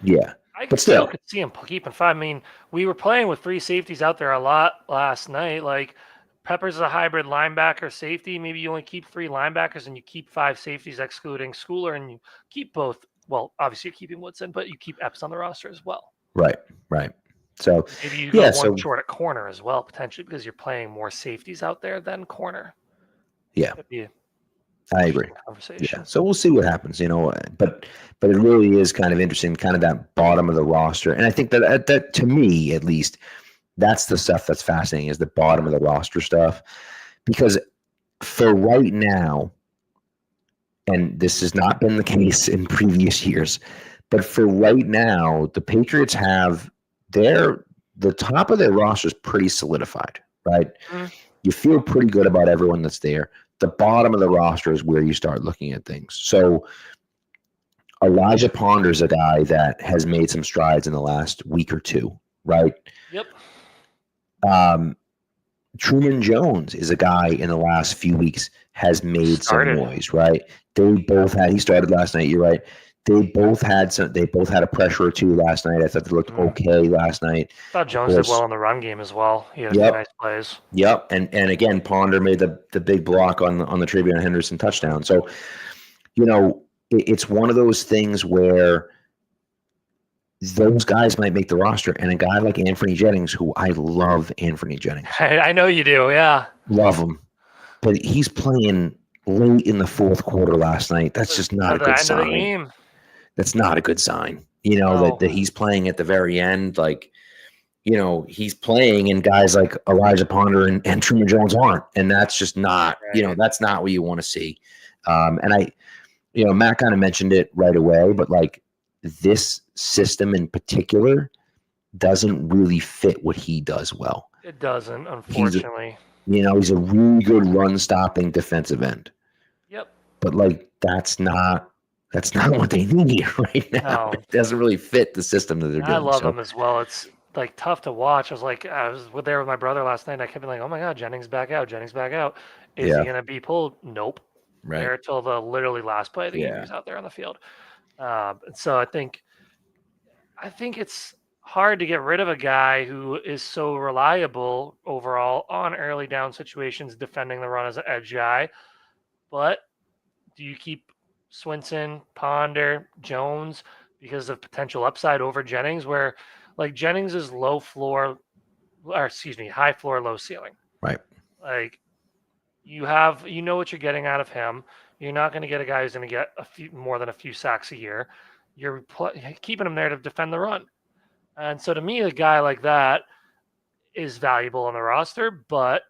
I still could see him keeping 5. I mean, we were playing with 3 safeties out there a lot last night. Like, Peppers is a hybrid linebacker safety. Maybe you only keep 3 linebackers and you keep 5 safeties, excluding Schooler, and you keep both. Well, obviously you're keeping Woodson, but you keep Epps on the roster as well. Right. So maybe you go one short at corner as well, potentially, because you're playing more safeties out there than corner. Yeah, I agree. Conversation. Yeah, so we'll see what happens, But it really is kind of interesting, kind of that bottom of the roster, and I think that to me, at least, that's the stuff that's fascinating, is the bottom of the roster stuff, because for right now, and this has not been the case in previous years, but for right now, the Patriots have the top of their roster is pretty solidified, right? You feel pretty good about everyone that's there. The bottom of the roster is where you start looking at things. So Elijah Ponder's a guy that has made some strides in the last week or 2, right? Yep. Truman Jones is a guy in the last few weeks has made some noise, right? He started last night, you're right. They both had a pressure or 2 last night. I thought they looked okay last night. I thought Jones did well in the run game as well. He had a few nice plays. Yep. And again, Ponder made the big block on the Travion Henderson touchdown. So, it's one of those things where those guys might make the roster. And a guy like Anthony Jennings, who I love Anthony Jennings. I know you do, yeah. Love him. But he's playing late in the fourth quarter last night. That's just not a good sign. End of the game. That's not a good sign. You know, No. that he's playing at the very end. Like, you know, he's playing and guys like Elijah Ponder and Truman Jones aren't. And that's just not, Right. you know, that's not what you want to see. And Matt kind of mentioned it right away, but like this system in particular doesn't really fit what he does well. It doesn't, unfortunately. He's a really good run-stopping defensive end. Yep. But like that's not what they need right now. No. It doesn't really fit the system that they're doing. I love him as well. It's like tough to watch. I was there with my brother last night. And I kept being like, "Oh my God, Jennings back out. Jennings back out. Is he gonna be pulled? Nope. Right. There till the literally last play of the game. He's out there on the field. So I think it's hard to get rid of a guy who is so reliable overall on early down situations, defending the run as an edge guy. But do you keep Swinson, Ponder, Jones because of potential upside over Jennings, where like Jennings is high floor, low ceiling. Right. Like you know what you're getting out of him. You're not going to get a guy who's going to get more than a few sacks a year. You're keeping him there to defend the run. And so to me, a guy like that is valuable on the roster, but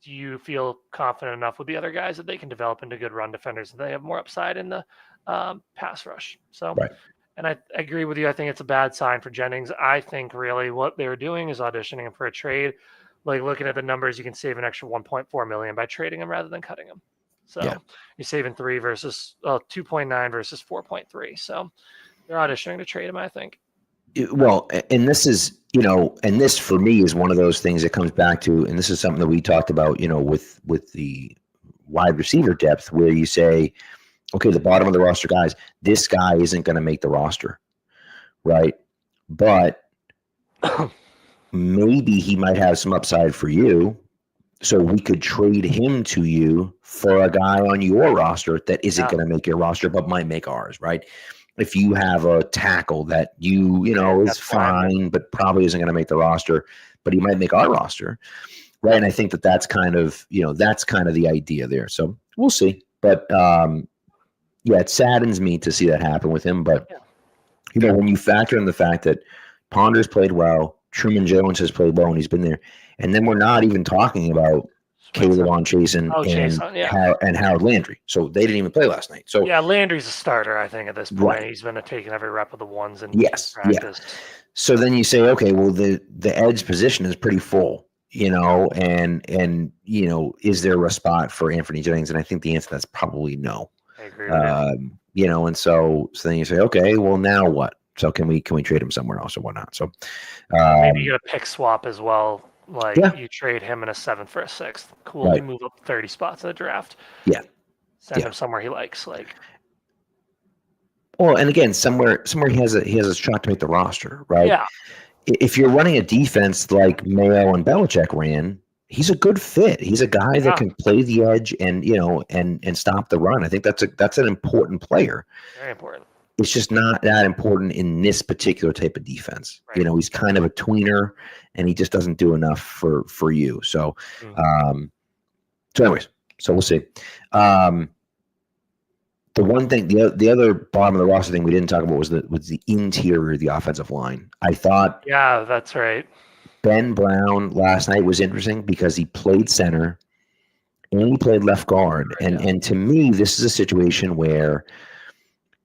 do you feel confident enough with the other guys that they can develop into good run defenders, that they have more upside in the pass rush? So, right. And I agree with you. I think it's a bad sign for Jennings. I think really what they were doing is auditioning him for a trade. Like looking at the numbers, you can save an extra $1.4 million by trading him rather than cutting him. So you're saving 2.9 versus 4.3. So they're auditioning to trade him, I think. Well, and this is, and this for me is one of those things that comes back to, and this is something that we talked about, with the wide receiver depth, where you say, okay, the bottom of the roster guys, this guy isn't going to make the roster, right? But maybe he might have some upside for you, so we could trade him to you for a guy on your roster that isn't going to make your roster, but might make ours, right? If you have a tackle that is fine, but probably isn't going to make the roster, but he might make our roster, right? And I think that's kind of the idea there. So we'll see. But it saddens me to see that happen with him. But when you factor in the fact that Ponder's played well, Truman Jones has played well, and he's been there, and then we're not even talking about Caleb Chasen and Harold Landry. So they didn't even play last night. So Landry's a starter, I think, at this point. Right. He's been taking every rep of the ones in practice. Yeah. So then you say, okay, well the edge position is pretty full, and is there a spot for Anthony Jennings? And I think the answer that's probably no. I agree with you. And so then you say, okay, well now what? So can we trade him somewhere else or whatnot? So maybe you get a pick swap as well. Like you trade him in a 7th for a 6th. Cool. Right. You move up 30 spots in the draft. Yeah. Send him somewhere he likes. Well, and again, somewhere he has a shot to make the roster, right? Yeah. If you're running a defense like Mayo and Belichick ran, he's a good fit. He's a guy that can play the edge and and stop the run. I think that's an important player. Very important. It's just not that important in this particular type of defense. Right. He's kind of a tweener, and he just doesn't do enough for you. So, so we'll see. The one thing, the other bottom of the roster thing we didn't talk about was the interior of the offensive line. I thought, that's right. Ben Brown last night was interesting because he played center and he played left guard, and to me, this is a situation where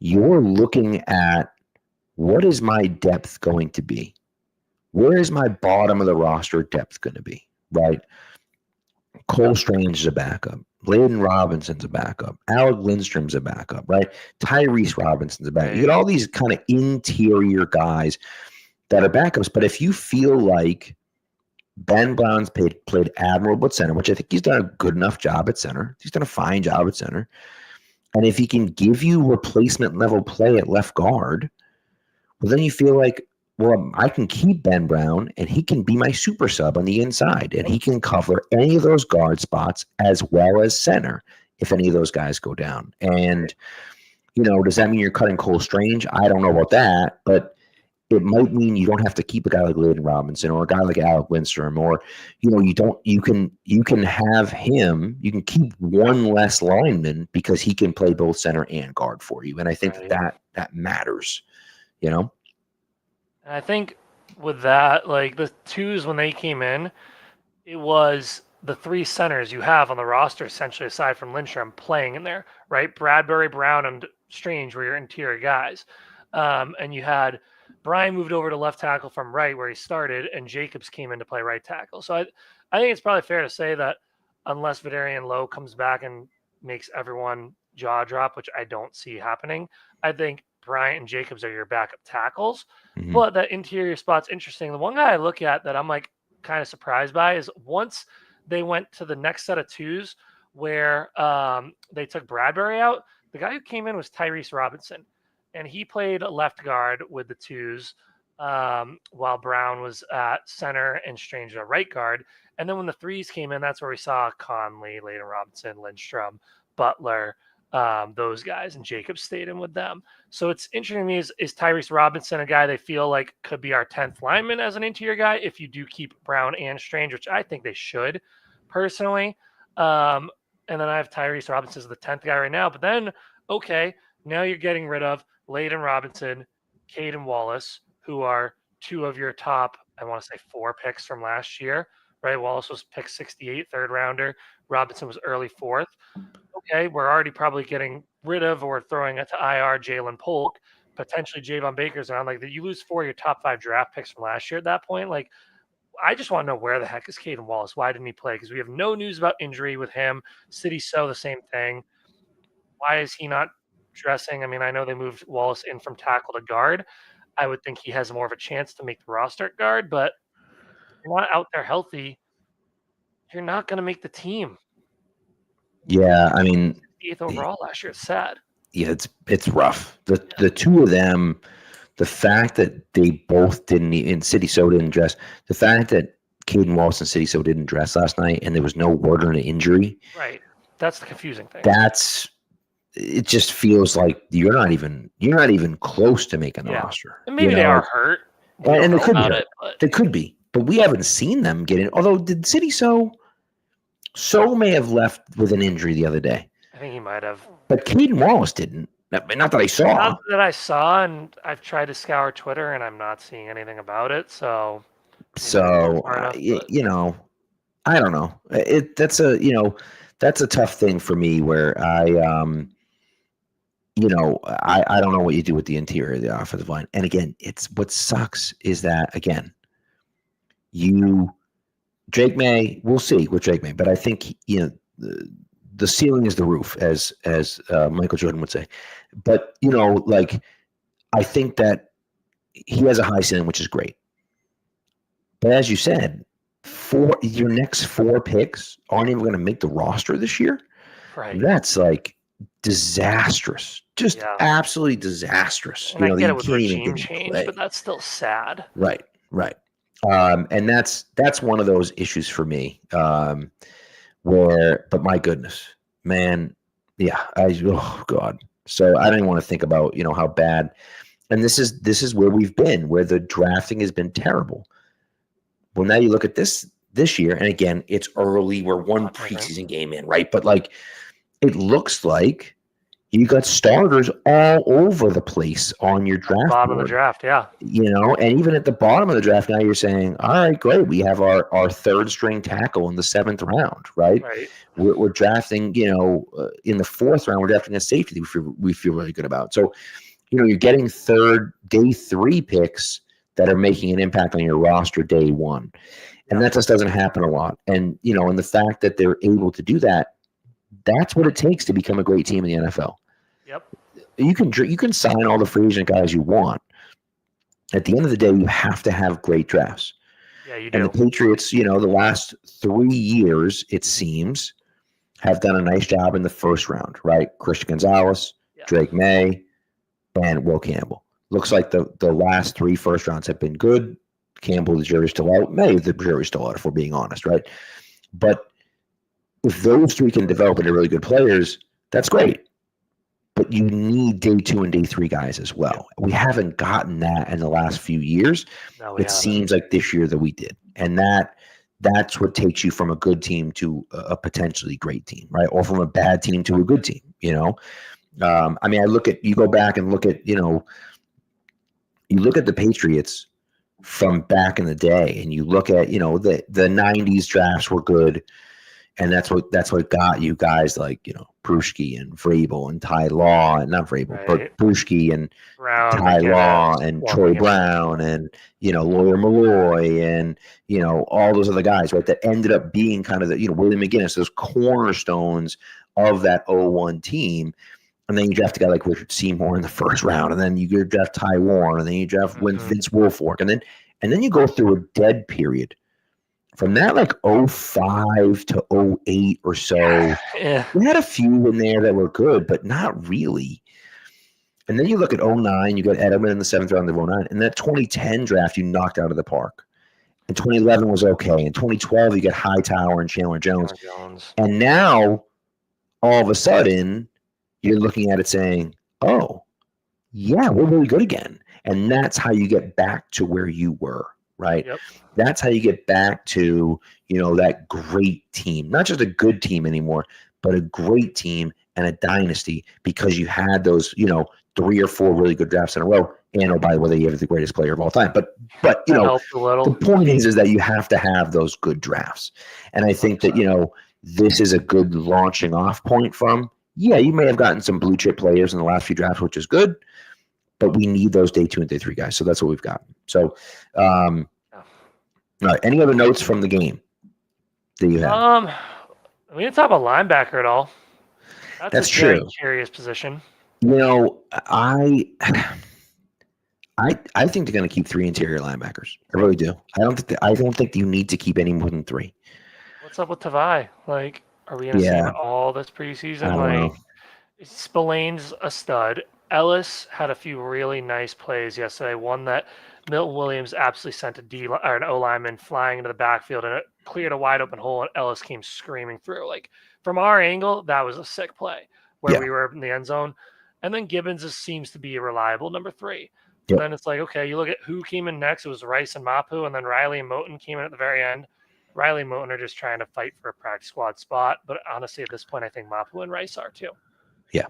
you're looking at, what is my depth going to be? Where is my bottom of the roster depth going to be, right? Cole Strange is a backup. Layden Robinson's a backup. Alec Lindstrom's a backup, right? Tyrese Robinson's a backup. You get all these kind of interior guys that are backups, but if you feel like Ben Brown's played admirable at center, which I think he's done a good enough job at center. He's done a fine job at center. And if he can give you replacement level play at left guard, well, then you feel like, well, I can keep Ben Brown and he can be my super sub on the inside, and he can cover any of those guard spots as well as center if any of those guys go down. And, does that mean you're cutting Cole Strange? I don't know about that, but it might mean you don't have to keep a guy like Layden Robinson or a guy like Alec Lindstrom, or you can have him. You can keep one less lineman because he can play both center and guard for you, and I think Right. that matters. You know. And I think with that, like the twos when they came in, it was the three centers you have on the roster, essentially, aside from Lindstrom, playing in there, right? Bradbury, Brown, and Strange were your interior guys. And you had Brian moved over to left tackle from right where he started, and Jacobs came in to play right tackle. So I think it's probably fair to say that unless Vidarian Lowe comes back and makes everyone jaw drop, which I don't see happening, I think Bryant and Jacobs are your backup tackles. Mhm. But that interior spot's interesting. The one guy I look at that I'm like kind of surprised by is once they went to the next set of twos where they took Bradbury out, the guy who came in was Tyrese Robinson, and he played left guard with the twos while Brown was at center and Strange at right guard. And then when the threes came in, that's where we saw Conley, Layden Robinson, Lindstrom, Butler, those guys, and Jacobs stayed in with them. So it's interesting to me, is Tyrese Robinson a guy they feel like could be our 10th lineman as an interior guy if you do keep Brown and Strange, which I think they should personally. And then I have Tyrese Robinson as the 10th guy right now. But then, okay, now you're getting rid of Layden Robinson, Caden Wallace, who are two of your top, I want to say 4 picks from last year, right? Wallace was pick 68, third rounder. Robinson was early 4th. Okay, we're already probably getting rid of or throwing it to IR Jalen Polk, potentially Javon Baker's around. Like, you lose 4 of your top 5 draft picks from last year at that point. Like, I just want to know where the heck is Caden Wallace? Why didn't he play? Because we have no news about injury with him. City So the same thing. Why is he not dressing? I mean, I know they moved Wallace in from tackle to guard. I would think he has more of a chance to make the roster at guard, but if you're not out there healthy, you're not going to make the team. Yeah, I mean, 8th overall last year. It's sad. Yeah, it's rough. The two of them, the fact that they both didn't, and City So didn't dress, the fact that Caden Wallace and City So didn't dress last night, and there was no word on an injury. Right. That's the confusing thing. It just feels like you're not even close to making the roster. And maybe they are hurt. And they could be hurt. They could be, but we haven't seen them get in. Although, did City So may have left with an injury the other day. I think he might have. But Caden Wallace didn't. Not that I saw. Not that I saw, and I've tried to scour Twitter, and I'm not seeing anything about it. So you know, I don't know. That's a tough thing for me where I don't know what you do with the interior of the offensive line. And again, it's what sucks is that, again, Drake May, we'll see with Drake May, but I think, the ceiling is the roof, as Michael Jordan would say. But, I think that he has a high ceiling, which is great. But as you said, your next 4 picks aren't even going to make the roster this year. Right. That's like disastrous, just absolutely disastrous. And I get it with regime change, but that's still sad. Right. And that's one of those issues for me. But my goodness, man, oh God. So I don't even want to think about how bad. And this is where we've been, where the drafting has been terrible. Well, now you look at this year, and again, it's early. We're one preseason game in, right? But it looks like you got starters all over the place on your draft. Bottom of the draft, yeah. And even at the bottom of the draft, now you're saying, all right, great. We have our third string tackle in the 7th round, right? Right. We're drafting, in the 4th round, we're drafting a safety we feel really good about. So, you're getting day 3 picks that are making an impact on your roster day 1. And that just doesn't happen a lot. And, and the fact that they're able to do that, that's what it takes to become a great team in the NFL. Yep. You can sign all the free agent guys you want. At the end of the day, you have to have great drafts. Yeah, you do. And the Patriots, the last 3 years, it seems, have done a nice job in the 1st round, right? Christian Gonzalez, Drake May, and Will Campbell. Looks like the last 3 first rounds have been good. Campbell, the jury's still out. May, the jury's still out, if we're being honest, right? But if those 3 can develop into really good players, that's great. but you need day 2 and day 3 guys as well. We haven't gotten that in the last few years. No, we It haven't. seems like this year that we did. And that's what takes you from a good team to a potentially great team, right? Or from a bad team to a good team, you know? I mean, you go back and look at, you look at the Patriots from back in the day, and you look at, the 90s drafts were good. And that's what got you guys like, Prushki and Vrabel and Ty Law, and not Vrabel, Right. but Prushki and Brown, Ty Law McGinnis, and Troy Brown and, Lawyer Malloy and, all those other guys, right, that ended up being kind of the, William McGinnis, those cornerstones of that 01 team. And then you draft a guy like Richard Seymour in the first round, and then you draft Ty Warren, and then you draft Vince Wilfork, and then you go through a dead period. From that, like 05 to 08 or so, Yeah. we had a few in there that were good, but not really. And then you look at 09, you got Edelman in the 7th round of 09. And that 2010 draft, you knocked out of the park. And 2011 was okay. In 2012, you get Hightower and Chandler Jones. And now, all of a sudden, you're looking at it saying, oh, yeah, we're really good again. And that's how you get back to where you were. Right. Yep. That's how you get back to, that great team, not just a good team anymore, but a great team and a dynasty, because you had those, 3 or 4 really good drafts in a row. And oh, by the way, you have the greatest player of all time. But the point is that you have to have those good drafts. And I think that, this is a good launching off point from, you may have gotten some blue chip players in the last few drafts, which is good. But we need those day 2 and day 3 guys. So that's what we've got. So, all right. Any other notes from the game that you have? We didn't talk about linebacker at all. That's a true. Very curious position. I think they're going to keep 3 interior linebackers. I really do. I don't think you need to keep any more than 3. What's up with Tavai? Like, are we going to see him all this preseason? I don't know. Spillane's a stud. Ellis had a few really nice plays yesterday. One that Milton Williams absolutely sent an O lineman flying into the backfield, and it cleared a wide open hole, and Ellis came screaming through. Like, from our angle, that was a sick play where we were in the end zone. And then Gibbons seems to be a reliable number 3. Yep. Then it's like, okay, you look at who came in next. It was Rice and Mapu, and then Riley and Moten came in at the very end. Riley and Moten are just trying to fight for a practice squad spot. But honestly, at this point, I think Mapu and Rice are too. Yeah.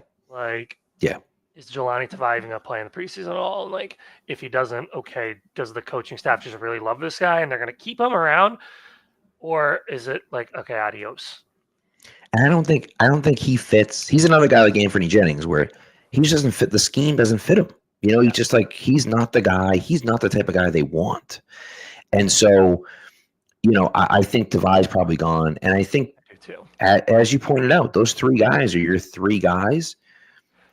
Is Jelani Tavai even going to play in the preseason at all? And like, if he doesn't, okay, does the coaching staff just really love this guy and they're going to keep him around? Or is it like, okay, adios? And I don't think he fits. He's another guy like Anthony Jennings where he just doesn't fit. The scheme doesn't fit him. He's just like, he's not the guy. He's not the type of guy they want. And so, I think Tavai's probably gone. And I think, as you pointed out, those 3 guys are your 3 guys.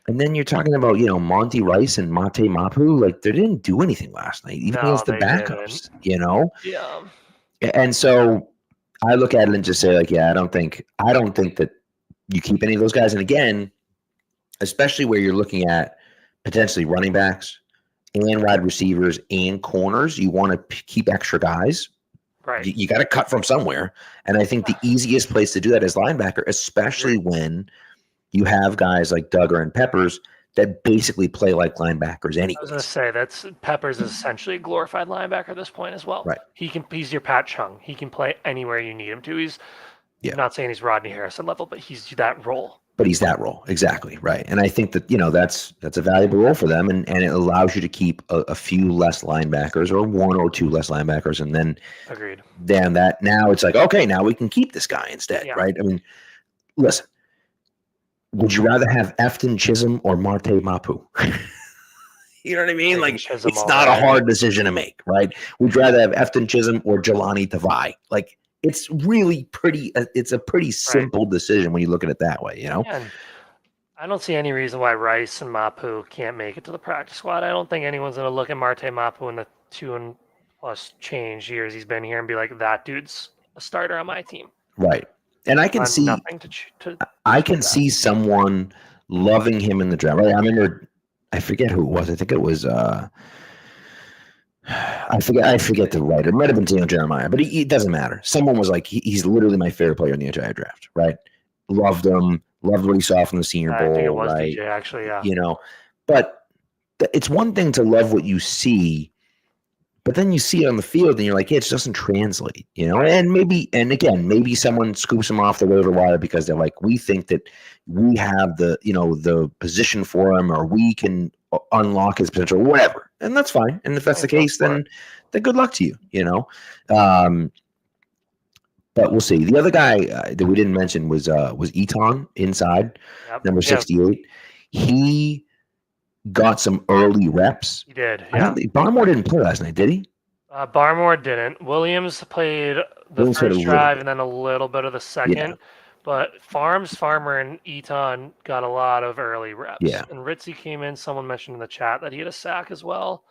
And then you're talking about, Monty Rice and Mate Mapu. Like, they didn't do anything last night, even against the backups, Yeah. And so I look at it and just say, like, I don't think that you keep any of those guys. And again, especially where you're looking at potentially running backs and wide receivers and corners, you want to keep extra guys. Right. You got to cut from somewhere. And I think the easiest place to do that is linebacker, especially when you have guys like Duggar and Peppers that basically play like linebackers anyway. I was going to say Peppers is essentially a glorified linebacker at this point as well. Right. He's your Pat Chung. He can play anywhere you need him to. I'm not saying he's Rodney Harrison level, but he's that role. But he's that role. Exactly. Right. And I think that, that's a valuable role for them. And it allows you to keep a few less linebackers or 1 or 2 less linebackers. And then agreed. Then now it's like, okay, now we can keep this guy instead. Yeah. Right. I mean, listen, would you rather have Efton Chisholm or Marte Mapu? You know what I mean? Like, it's not a hard decision to make, right? Would you rather have Efton Chisholm or Jelani Tavai? Like, it's really it's a pretty simple decision when you look at it that way, Yeah, I don't see any reason why Rice and Mapu can't make it to the practice squad. I don't think anyone's going to look at Marte Mapu in the 2 and plus change years he's been here and be like, that dude's a starter on my team. Right. And I can see see someone loving him in the draft. Right? I remember, I forget who it was. I think it was I forget the writer. It might have been Daniel Jeremiah, but it doesn't matter. Someone was like, he's literally my favorite player in the entire draft, right? Loved him, Loved what he saw from the Senior I think it Bowl, was right? DJ actually. Yeah. But it's one thing to love what you see, but then you see it on the field and you're like, yeah, it just doesn't translate, And maybe someone scoops him off the waiver wire because they're like, we think that we have the position for him, or we can unlock his potential, or whatever, and that's fine. And if that's the case, then good luck to you. But we'll see. The other guy that we didn't mention was Eton inside, number 68. He got some early reps. He did. Yeah. Barmore didn't play last night, did he? Barmore didn't. Williams played the first drive and then a little bit of the second. Yeah. But Farmer, and Eton got a lot of early reps. Yeah. And Ritzy came in. Someone mentioned in the chat that he had a sack as well.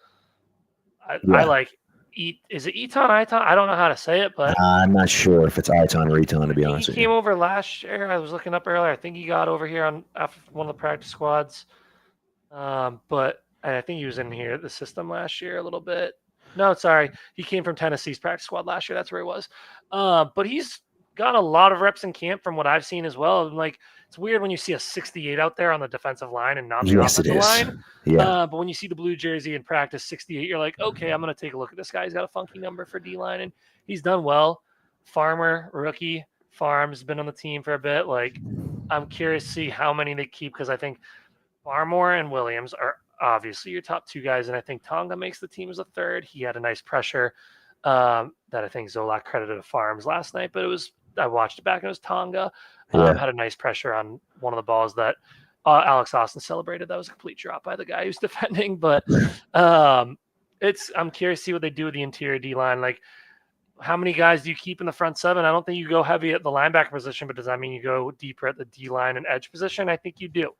I like is it Eton? I don't know how to say it, but I'm not sure if it's Eton or Eton, to be honest with you. He came over last year. I was looking up earlier. I think he got over here after one of the practice squads. But I think he was in here, the system last year a little bit. No, sorry. He came from Tennessee's practice squad last year. That's where he was. But he's got a lot of reps in camp from what I've seen as well. Like, it's weird when you see a 68 out there on the defensive line and not the offensive line. Yeah. But when you see the blue jersey in practice 68, you're like, okay, I'm going to take a look at this guy. He's got a funky number for D-line, and he's done well. Farmer, rookie, Farm's been on the team for a bit. Like, I'm curious to see how many they keep, because I think Barmore and Williams are obviously your top two guys, and I think Tonga makes the team as a third. He had a nice pressure that I think Zolak credited to Farms last night, but I watched it back and it was Tonga. Had a nice pressure on one of the balls that Alex Austin celebrated. That was a complete drop by the guy who's defending, but I'm curious to see what they do with the interior D-line. Like, how many guys do you keep in the front seven? I don't think you go heavy at the linebacker position, but does that mean you go deeper at the D-line and edge position? I think you do.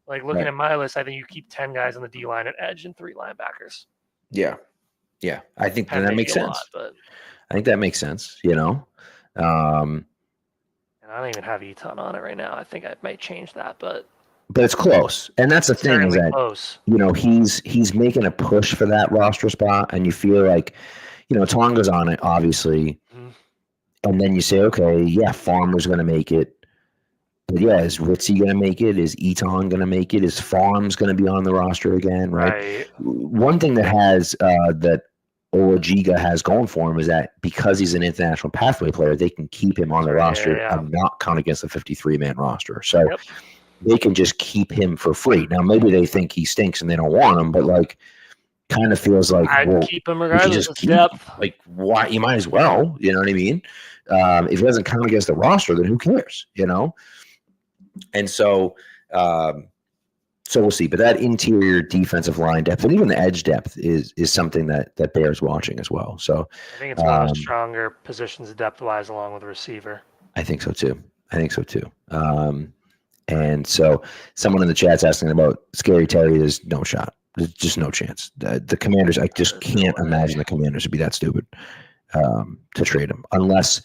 Like, looking at my list, I think you keep 10 guys on the D-line and edge and 3 linebackers. Yeah. I think that makes sense. I think that makes sense, And I don't even have Eton on it right now. I think I might change that, but it's close. And that's the thing, is that close. He's making a push for that roster spot, and you feel like, Tonga's on it, obviously. Mm-hmm. And then you say, okay, yeah, Farmer's going to make it. But yeah, is Ritzy going to make it? Is Eton going to make it? Is Farms going to be on the roster again? Right. One thing that that Olajiga has going for him is that because he's an international pathway player, they can keep him on the roster and not count against the 53-man roster. So they can just keep him for free. Now, maybe they think he stinks and they don't want him, but kind of feels like I'd keep him regardless. Like, why? You might as well. You know what I mean? If he doesn't count against the roster, then who cares? And so we'll see. But that interior defensive line depth and even the edge depth is something that bears watching as well. So I think it's one of the stronger positions depth-wise, along with the receiver. I think so too. And so someone in the chat's asking about Scary Terry. There's no shot. There's just no chance. The Commanders, I just can't imagine the Commanders would be that stupid to trade him unless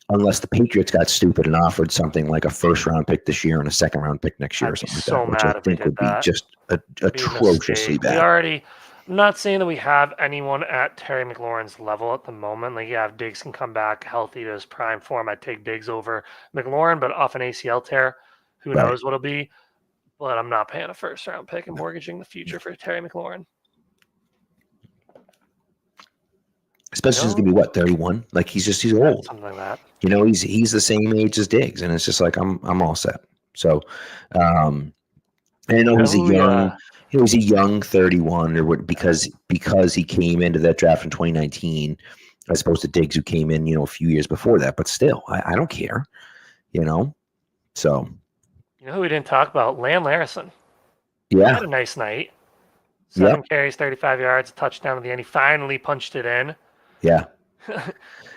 the Patriots got stupid and offered something like a first-round pick this year and a second-round pick next year or something like that, which I think would be just atrociously bad. I'm not saying that we have anyone at Terry McLaurin's level at the moment. Like, if Diggs can come back healthy to his prime form, I'd take Diggs over McLaurin, but off an ACL tear, who knows what it'll be. But I'm not paying a first-round pick and mortgaging the future for Terry McLaurin. Especially he's gonna be 31. Like, he's old. Something like that. He's the same age as Diggs, and it's just like I'm all set. So, and I know he's a young 31, or what, because he came into that draft in 2019, as opposed to Diggs, who came in a few years before that. But still, I don't care. So. Who we didn't talk about? Lamb Larison. Yeah. He had a nice night. 7 carries, 35 yards, a touchdown at the end. He finally punched it in. Yeah.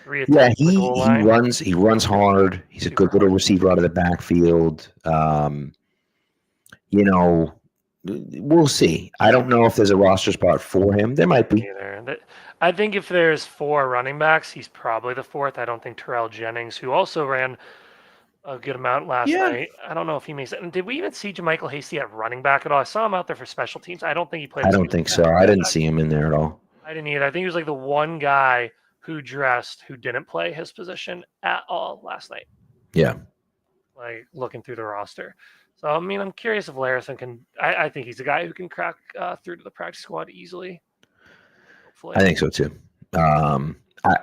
He runs hard. He's a good little receiver out of the backfield. We'll see. I don't know if there's a roster spot for him. There might be. I think if there's 4 running backs, he's probably the 4th. I don't think Terrell Jennings, who also ran a good amount last night. I don't know if he makes it. And did we even see JaMychal Hasty at running back at all? I saw him out there for special teams. I don't think he played. I don't think so. I didn't see him in there at all. I didn't either. I think he was like the one guy who didn't play his position at all last night. Yeah. like looking through the roster. So I mean, I'm curious if Larison can. I think he's a guy who can crack through to the practice squad easily. Hopefully, I think so too. I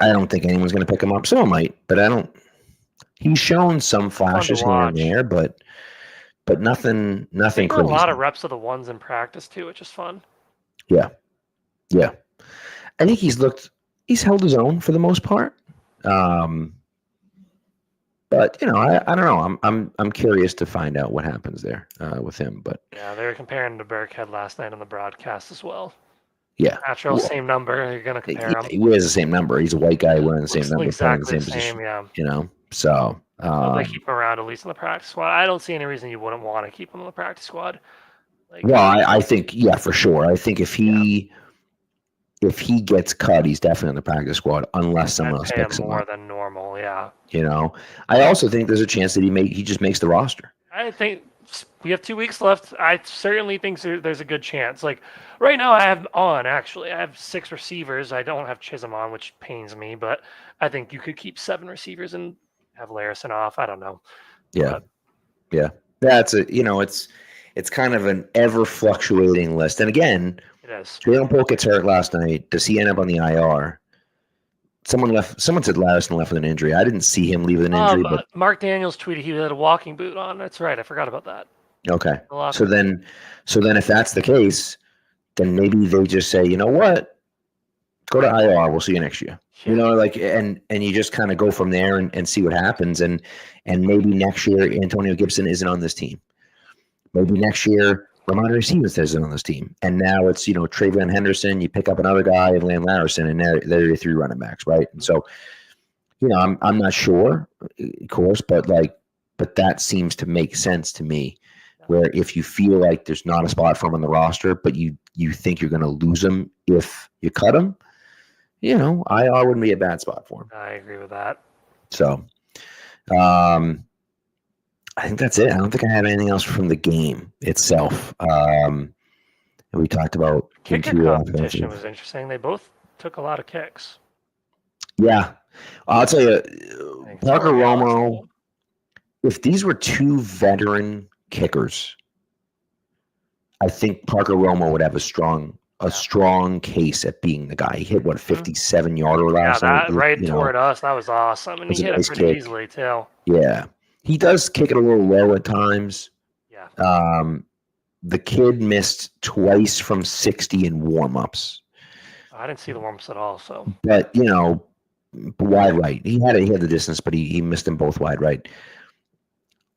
don't think anyone's going to pick him up. Someone might, but I don't. He's shown some flashes here and watch. there, but nothing Taking a crazy. lot of reps of the ones in practice too, which is fun. Yeah. I think he's held his own for the most part. But I don't know. I'm curious to find out what happens there with him. But yeah, they were comparing to Burkhead last night on the broadcast as well. yeah, Natural, same number. You're gonna compare him. He wears the same number. He's a white guy wearing the same number, exactly playing the same position. Yeah. So they keep him around at least in the practice squad. I don't see any reason you wouldn't want to keep him in the practice squad. I think for sure. I think if he gets cut, he's definitely on the practice squad unless someone else picks him more up. than normal. Yeah. I also think there's a chance that he just makes the roster. I think we have 2 weeks left. I certainly think there's a good chance. Like right now, I have 6 receivers. I don't have Chisholm on, which pains me, but I think you could keep 7 receivers and have Larison off. I don't know. Yeah. That's it's kind of an ever fluctuating list. And again, it is. Jalen Polk gets hurt last night. Does he end up on the IR? Someone said Larison left with an injury. I didn't see him leave with an injury, but Mark Daniels tweeted he had a walking boot on. That's right. I forgot about that. Okay. So then if that's the case, then maybe they just say, you know what? Go to IR. We'll see you next year. Yeah. And you just kind of go from there and see what happens. And maybe next year Antonio Gibson isn't on this team. Maybe next year Ramondre Stevens isn't on this team. And now it's, Travion Henderson, you pick up another guy and Lane Larison, and they're your 3 running backs, right? And so, I'm not sure, of course, but that seems to make sense to me. Where if you feel like there's not a spot for him on the roster, but you think you're going to lose him if you cut him, IR wouldn't be a bad spot for him. I agree with that. So, I think that's it. I don't think I have anything else from the game itself. We talked about kicker competition was interesting. They both took a lot of kicks. Yeah, I'll tell you, Parker Romo. If these were 2 veteran kickers, I think Parker Romo would have a strong case at being the guy. He hit 57-yarder last night. Right toward us. That was awesome, and he hit it pretty easily too. Yeah, he does kick it a little low at times. Yeah. The kid missed twice from 60 in warm-ups. I didn't see the warm-ups at all. So, but wide right. He had the distance, but he missed them both wide right.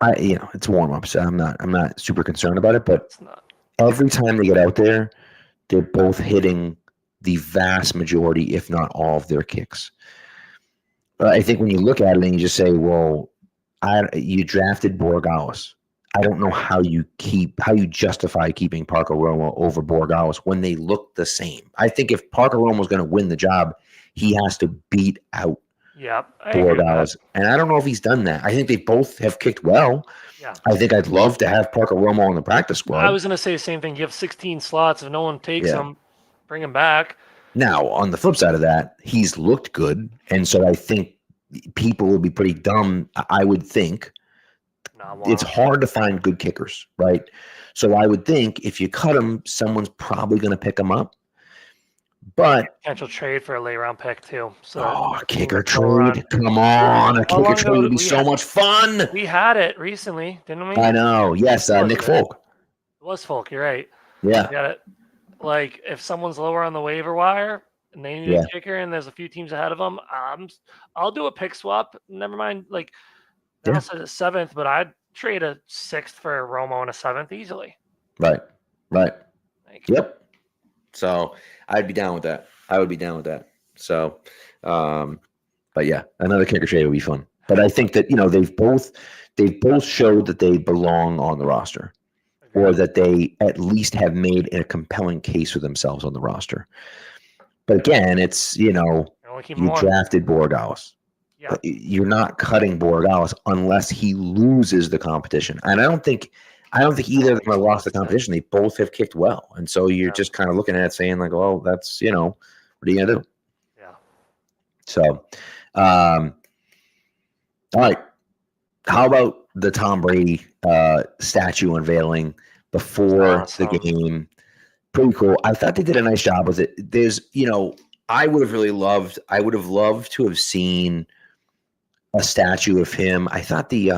It's warm-ups. I'm not super concerned about it, but every time they get out there, they're both hitting the vast majority, if not all, of their kicks. I think when you look at it and you just say, well, you drafted Borregales. I don't know how you justify keeping Parker Romo over Borregales when they look the same. I think if Parker Romo is going to win the job, he has to beat out Borregales. And I don't know if he's done that. I think they both have kicked well. Yeah. I think I'd love to have Parker Romo on the practice squad. I was going to say the same thing. You have 16 slots. If no one takes him, bring him back. Now, on the flip side of that, he's looked good. And so I think people will be pretty dumb, I would think. It's hard to find good kickers, right? So I would think if you cut him, someone's probably going to pick him up. But potential trade for a late round pick too. So kicker trade! Come on, a kicker trade would be so much fun. We had it recently, didn't we? I know. Yes, Nick Folk. It was Folk. You're right. Yeah. Got it. Like if someone's lower on the waiver wire and they need a kicker, and there's a few teams ahead of them, I'll do a pick swap. Never mind. Like I said, a 7th, but I'd trade a 6th for a Romo and a 7th easily. Right. Yep. So I'd be down with that. I would be down with that. So, but yeah, another kicker trade would be fun. But I think that they've both showed that they belong on the roster, or that they at least have made a compelling case for themselves on the roster. But again, it's you drafted Borregales. Yeah. You're not cutting Borregales unless he loses the competition, and I don't think either of them have lost the competition. They both have kicked well. And so you're just kind of looking at it saying like, well, that's, what are you going to do? Yeah. So, all right. How about the Tom Brady statue unveiling before the Awesome. game. Pretty cool. I thought they did a nice job with it. There's, I would have loved to have seen a statue of him. I thought they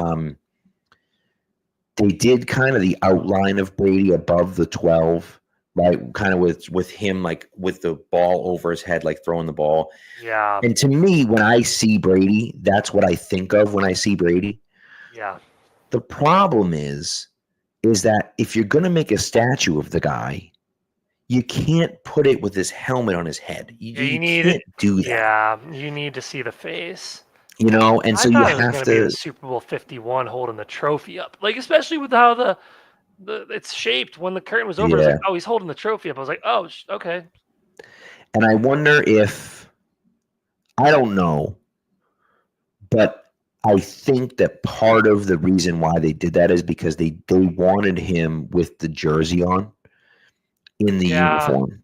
did kind of the outline of Brady above the 12, right? Kind of with him, like with the ball over his head, like throwing the ball. Yeah. And to me, when I see Brady, that's what I think of when I see Brady. Yeah. The problem is that if you're going to make a statue of the guy, you can't put it with his helmet on his head. You can't do that. Yeah, you need to see the face. And so you I thought it was have going to be the Super Bowl 51 holding the trophy up, like especially with how the it's shaped. When the curtain was over, I was like, oh, he's holding the trophy up. I was like, oh, okay. And I wonder if, I don't know, but I think that part of the reason why they did that is because they wanted him with the jersey on in the uniform.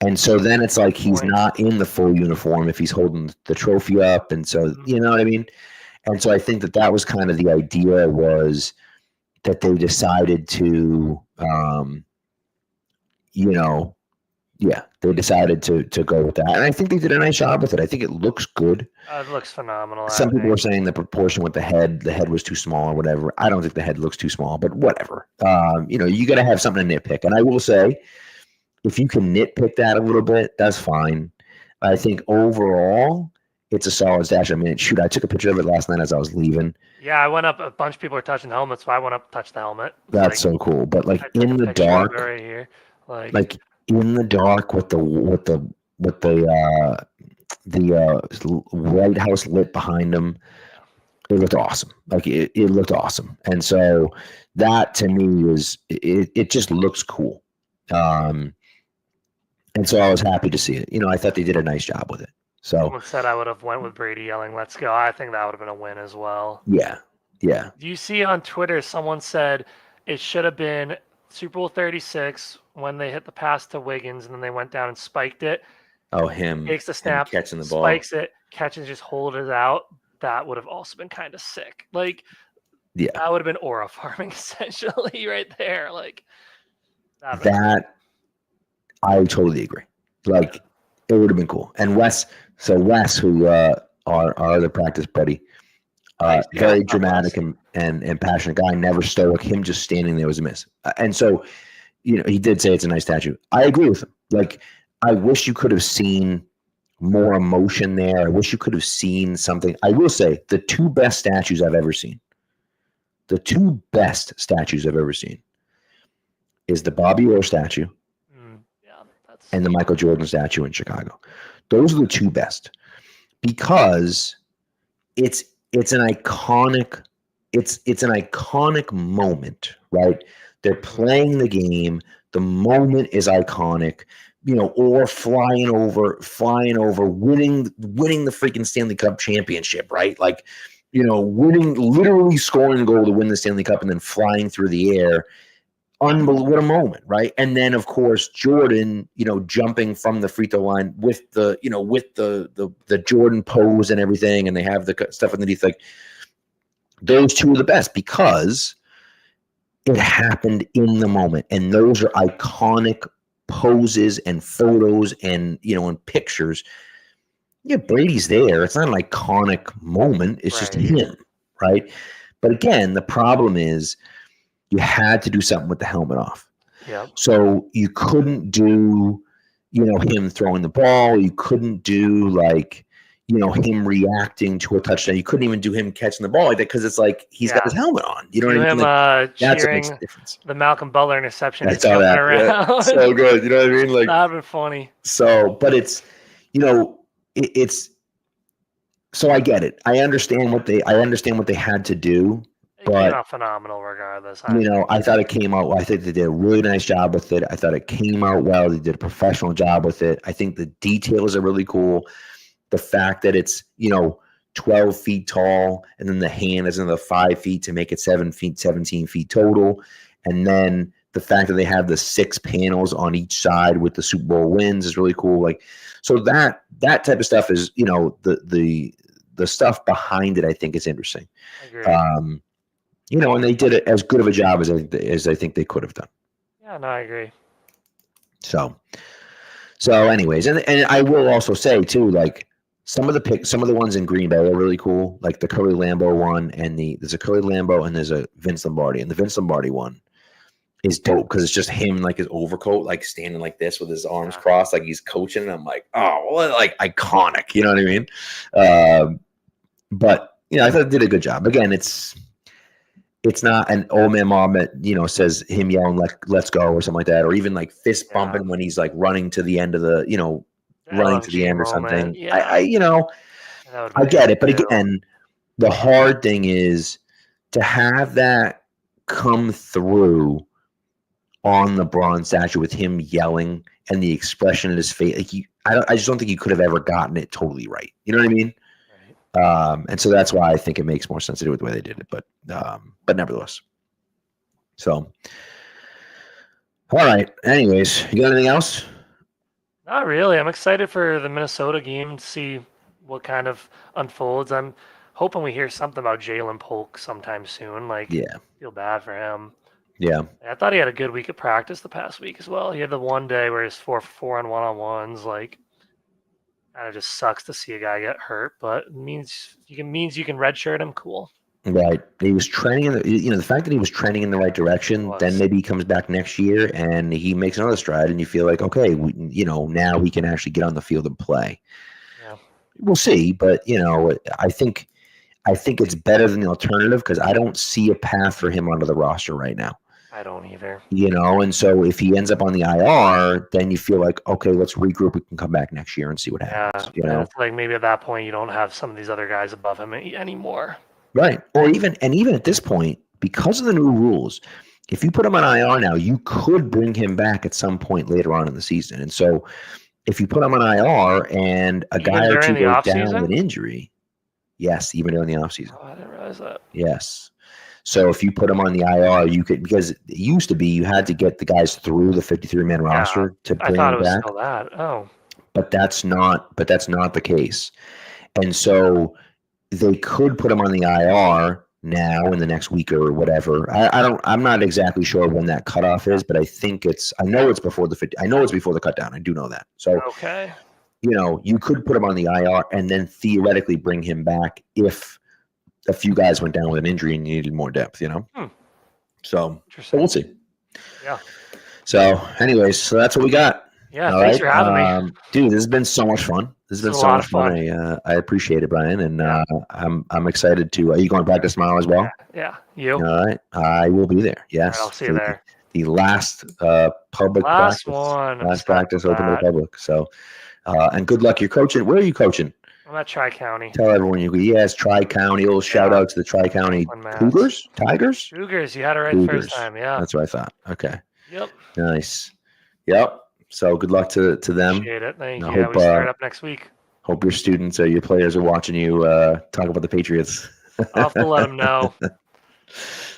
And so then it's like he's not in the full uniform if he's holding the trophy up. And so, you know what I mean? And so I think that was kind of the idea, was that they decided to, they decided to go with that. And I think they did a nice job with it. I think it looks good. It looks phenomenal. Some people were saying the proportion with the head was too small or whatever. I don't think the head looks too small, but whatever. You got to have something to nitpick. And I will say, if you can nitpick that a little bit, that's fine. I think overall, it's a solid stash. I mean, shoot, I took a picture of it last night as I was leaving. Yeah, I went up. A bunch of people were touching helmets, so I went up and touched the helmet. That's so cool. But like in the dark, right here, like in the dark with the White House lit behind him, it looked awesome. Like it looked awesome. And so that to me was it just looks cool. And so I was happy to see it. I thought they did a nice job with it. So someone said I would have went with Brady yelling, "Let's go." I think that would have been a win as well. Yeah. Yeah. Do you see on Twitter someone said it should have been Super Bowl 36 when they hit the pass to Wiggins and then they went down and spiked it. Oh, him. Takes the snap, catching the ball. Spikes it, catches, just hold it out. That would have also been kind of sick. Like, yeah, that would have been aura farming essentially right there. Like that. I totally agree. Like, it would have been cool. And Wes, who our other practice buddy, very dramatic and passionate guy, never stoic. Him just standing there was a miss. And so, he did say it's a nice statue. I agree with him. Like, I wish you could have seen more emotion there. I wish you could have seen something. I will say the two best statues I've ever seen. The two best statues I've ever seen is the Bobby Orr statue and the Michael Jordan statue in Chicago. Those are the two best because it's an iconic moment, right? They're playing the game. The moment is iconic. Or flying over, winning the freaking Stanley Cup championship, right? Like, literally scoring a goal to win the Stanley Cup and then flying through the air. Unbelievable, what a moment, right? And then, of course, Jordan, jumping from the free throw line with the Jordan pose and everything, and they have the stuff underneath. Like, those two are the best because it happened in the moment, and those are iconic poses and photos and and pictures. Yeah, Brady's there. It's not an iconic moment. It's just him, right? But again, the problem is you had to do something with the helmet off. Yeah. So you couldn't do, him throwing the ball. You couldn't do him reacting to a touchdown. You couldn't even do him catching the ball like that because it's like he's got his helmet on. You know what I mean? Like, that's what makes the difference. The Malcolm Butler interception. I saw that. Yeah. So good. You know what I mean? Like, that'd been funny. So, but it's, it's. So I get it. I understand what they had to do. But, it came out phenomenal regardless. I thought it came out. I think they did a really nice job with it. I thought it came out well. They did a professional job with it. I think the details are really cool. The fact that it's 12 feet tall, and then the hand is another 5 feet to make it 7 feet, 17 feet total, and then the fact that they have the 6 panels on each side with the Super Bowl wins is really cool. Like, so that type of stuff is the stuff behind it. I think is interesting. And they did it as good of a job as I think they could have done. Yeah, no, I agree. So anyways, and I will also say too, like some of the ones in Green Bay are really cool, like the Curly Lambeau one, and there's a Curly Lambeau and there's a Vince Lombardi, and the Vince Lombardi one is dope because it's just him, like his overcoat, like standing like this with his arms crossed, like he's coaching. And I'm like, oh, well, like iconic, you know what I mean? But I thought it did a good job. Again, it's not an old man mom that says him yelling like "let's go" or something like that, or even like fist bumping when he's like running to the end of the running to the LMG end or moment, something. yeah. I get it, but again, the hard thing is to have that come through on the bronze statue with him yelling and the expression in his face. Like I just don't think you could have ever gotten it totally right. You know what I mean? Right. And so that's why I think it makes more sense to do it the way they did it. But nevertheless. So, all right. Anyways, you got anything else? Not really. I'm excited for the Minnesota game to see what kind of unfolds. I'm hoping we hear something about Jalen Polk sometime soon. Like, feel bad for him. Yeah. I thought he had a good week of practice the past week as well. He had the one day where he's 4 for 4 on one-on-ones. Like, kind of just sucks to see a guy get hurt, but it means you can redshirt him. Cool. Right. He was trending the fact that he was trending in the right direction, then maybe he comes back next year and he makes another stride and you feel like, okay, now he can actually get on the field and play. Yeah. We'll see, but I think it's better than the alternative because I don't see a path for him onto the roster right now. I don't either. And so if he ends up on the IR, then you feel like, okay, let's regroup. We can come back next year and see what happens. It's like maybe at that point you don't have some of these other guys above him anymore. Right. Or even at this point, because of the new rules, if you put him on IR now, you could bring him back at some point later on in the season. And so if you put him on IR and a guy or two goes down with an injury, yes, even during the offseason. Oh, I didn't realize that. Yes. So if you put him on the IR, you could, because it used to be you had to get the guys through the 53-man roster to bring them back. I thought it was still that. Oh. But that's not the case. And so they could put him on the IR now in the next week or whatever. I'm not exactly sure when that cutoff is, but I know it's before the 50. I know it's before the cut down. I do know that. So okay. You could put him on the IR and then theoretically bring him back if a few guys went down with an injury and you needed more depth, So we'll see. Yeah. So anyways, so that's what we got. Yeah, thanks for having me. Dude, this has been so much fun. This has been so much fun. I appreciate it, Brian, and I'm excited to. Are you going to practice tomorrow as well? Yeah. You? All right. I will be there. Yes. Right, I'll see you there. The last public practice. Last practice open to the public. So, and good luck. You're coaching. Where are you coaching? I'm at Tri-County. Tell everyone Yes, Tri-County. Little shout out to the Tri-County Cougars? Tigers? Cougars. You had it right the first time. Yeah. That's what I thought. Okay. Yep. Nice. Yep. So good luck to them. Appreciate it. Thank you. We start up next week. Hope your students or your players are watching you talk about the Patriots. I'll have to let them know.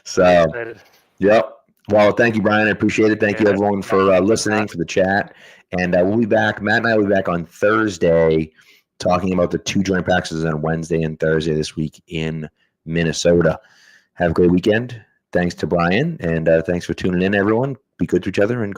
So, yep. Well, thank you, Brian. I appreciate it. Thank you, everyone, for listening, for the chat. And we'll be back. Matt and I will be back on Thursday talking about the 2 joint practices on Wednesday and Thursday this week in Minnesota. Have a great weekend. Thanks to Brian, and thanks for tuning in, everyone. Be good to each other and go.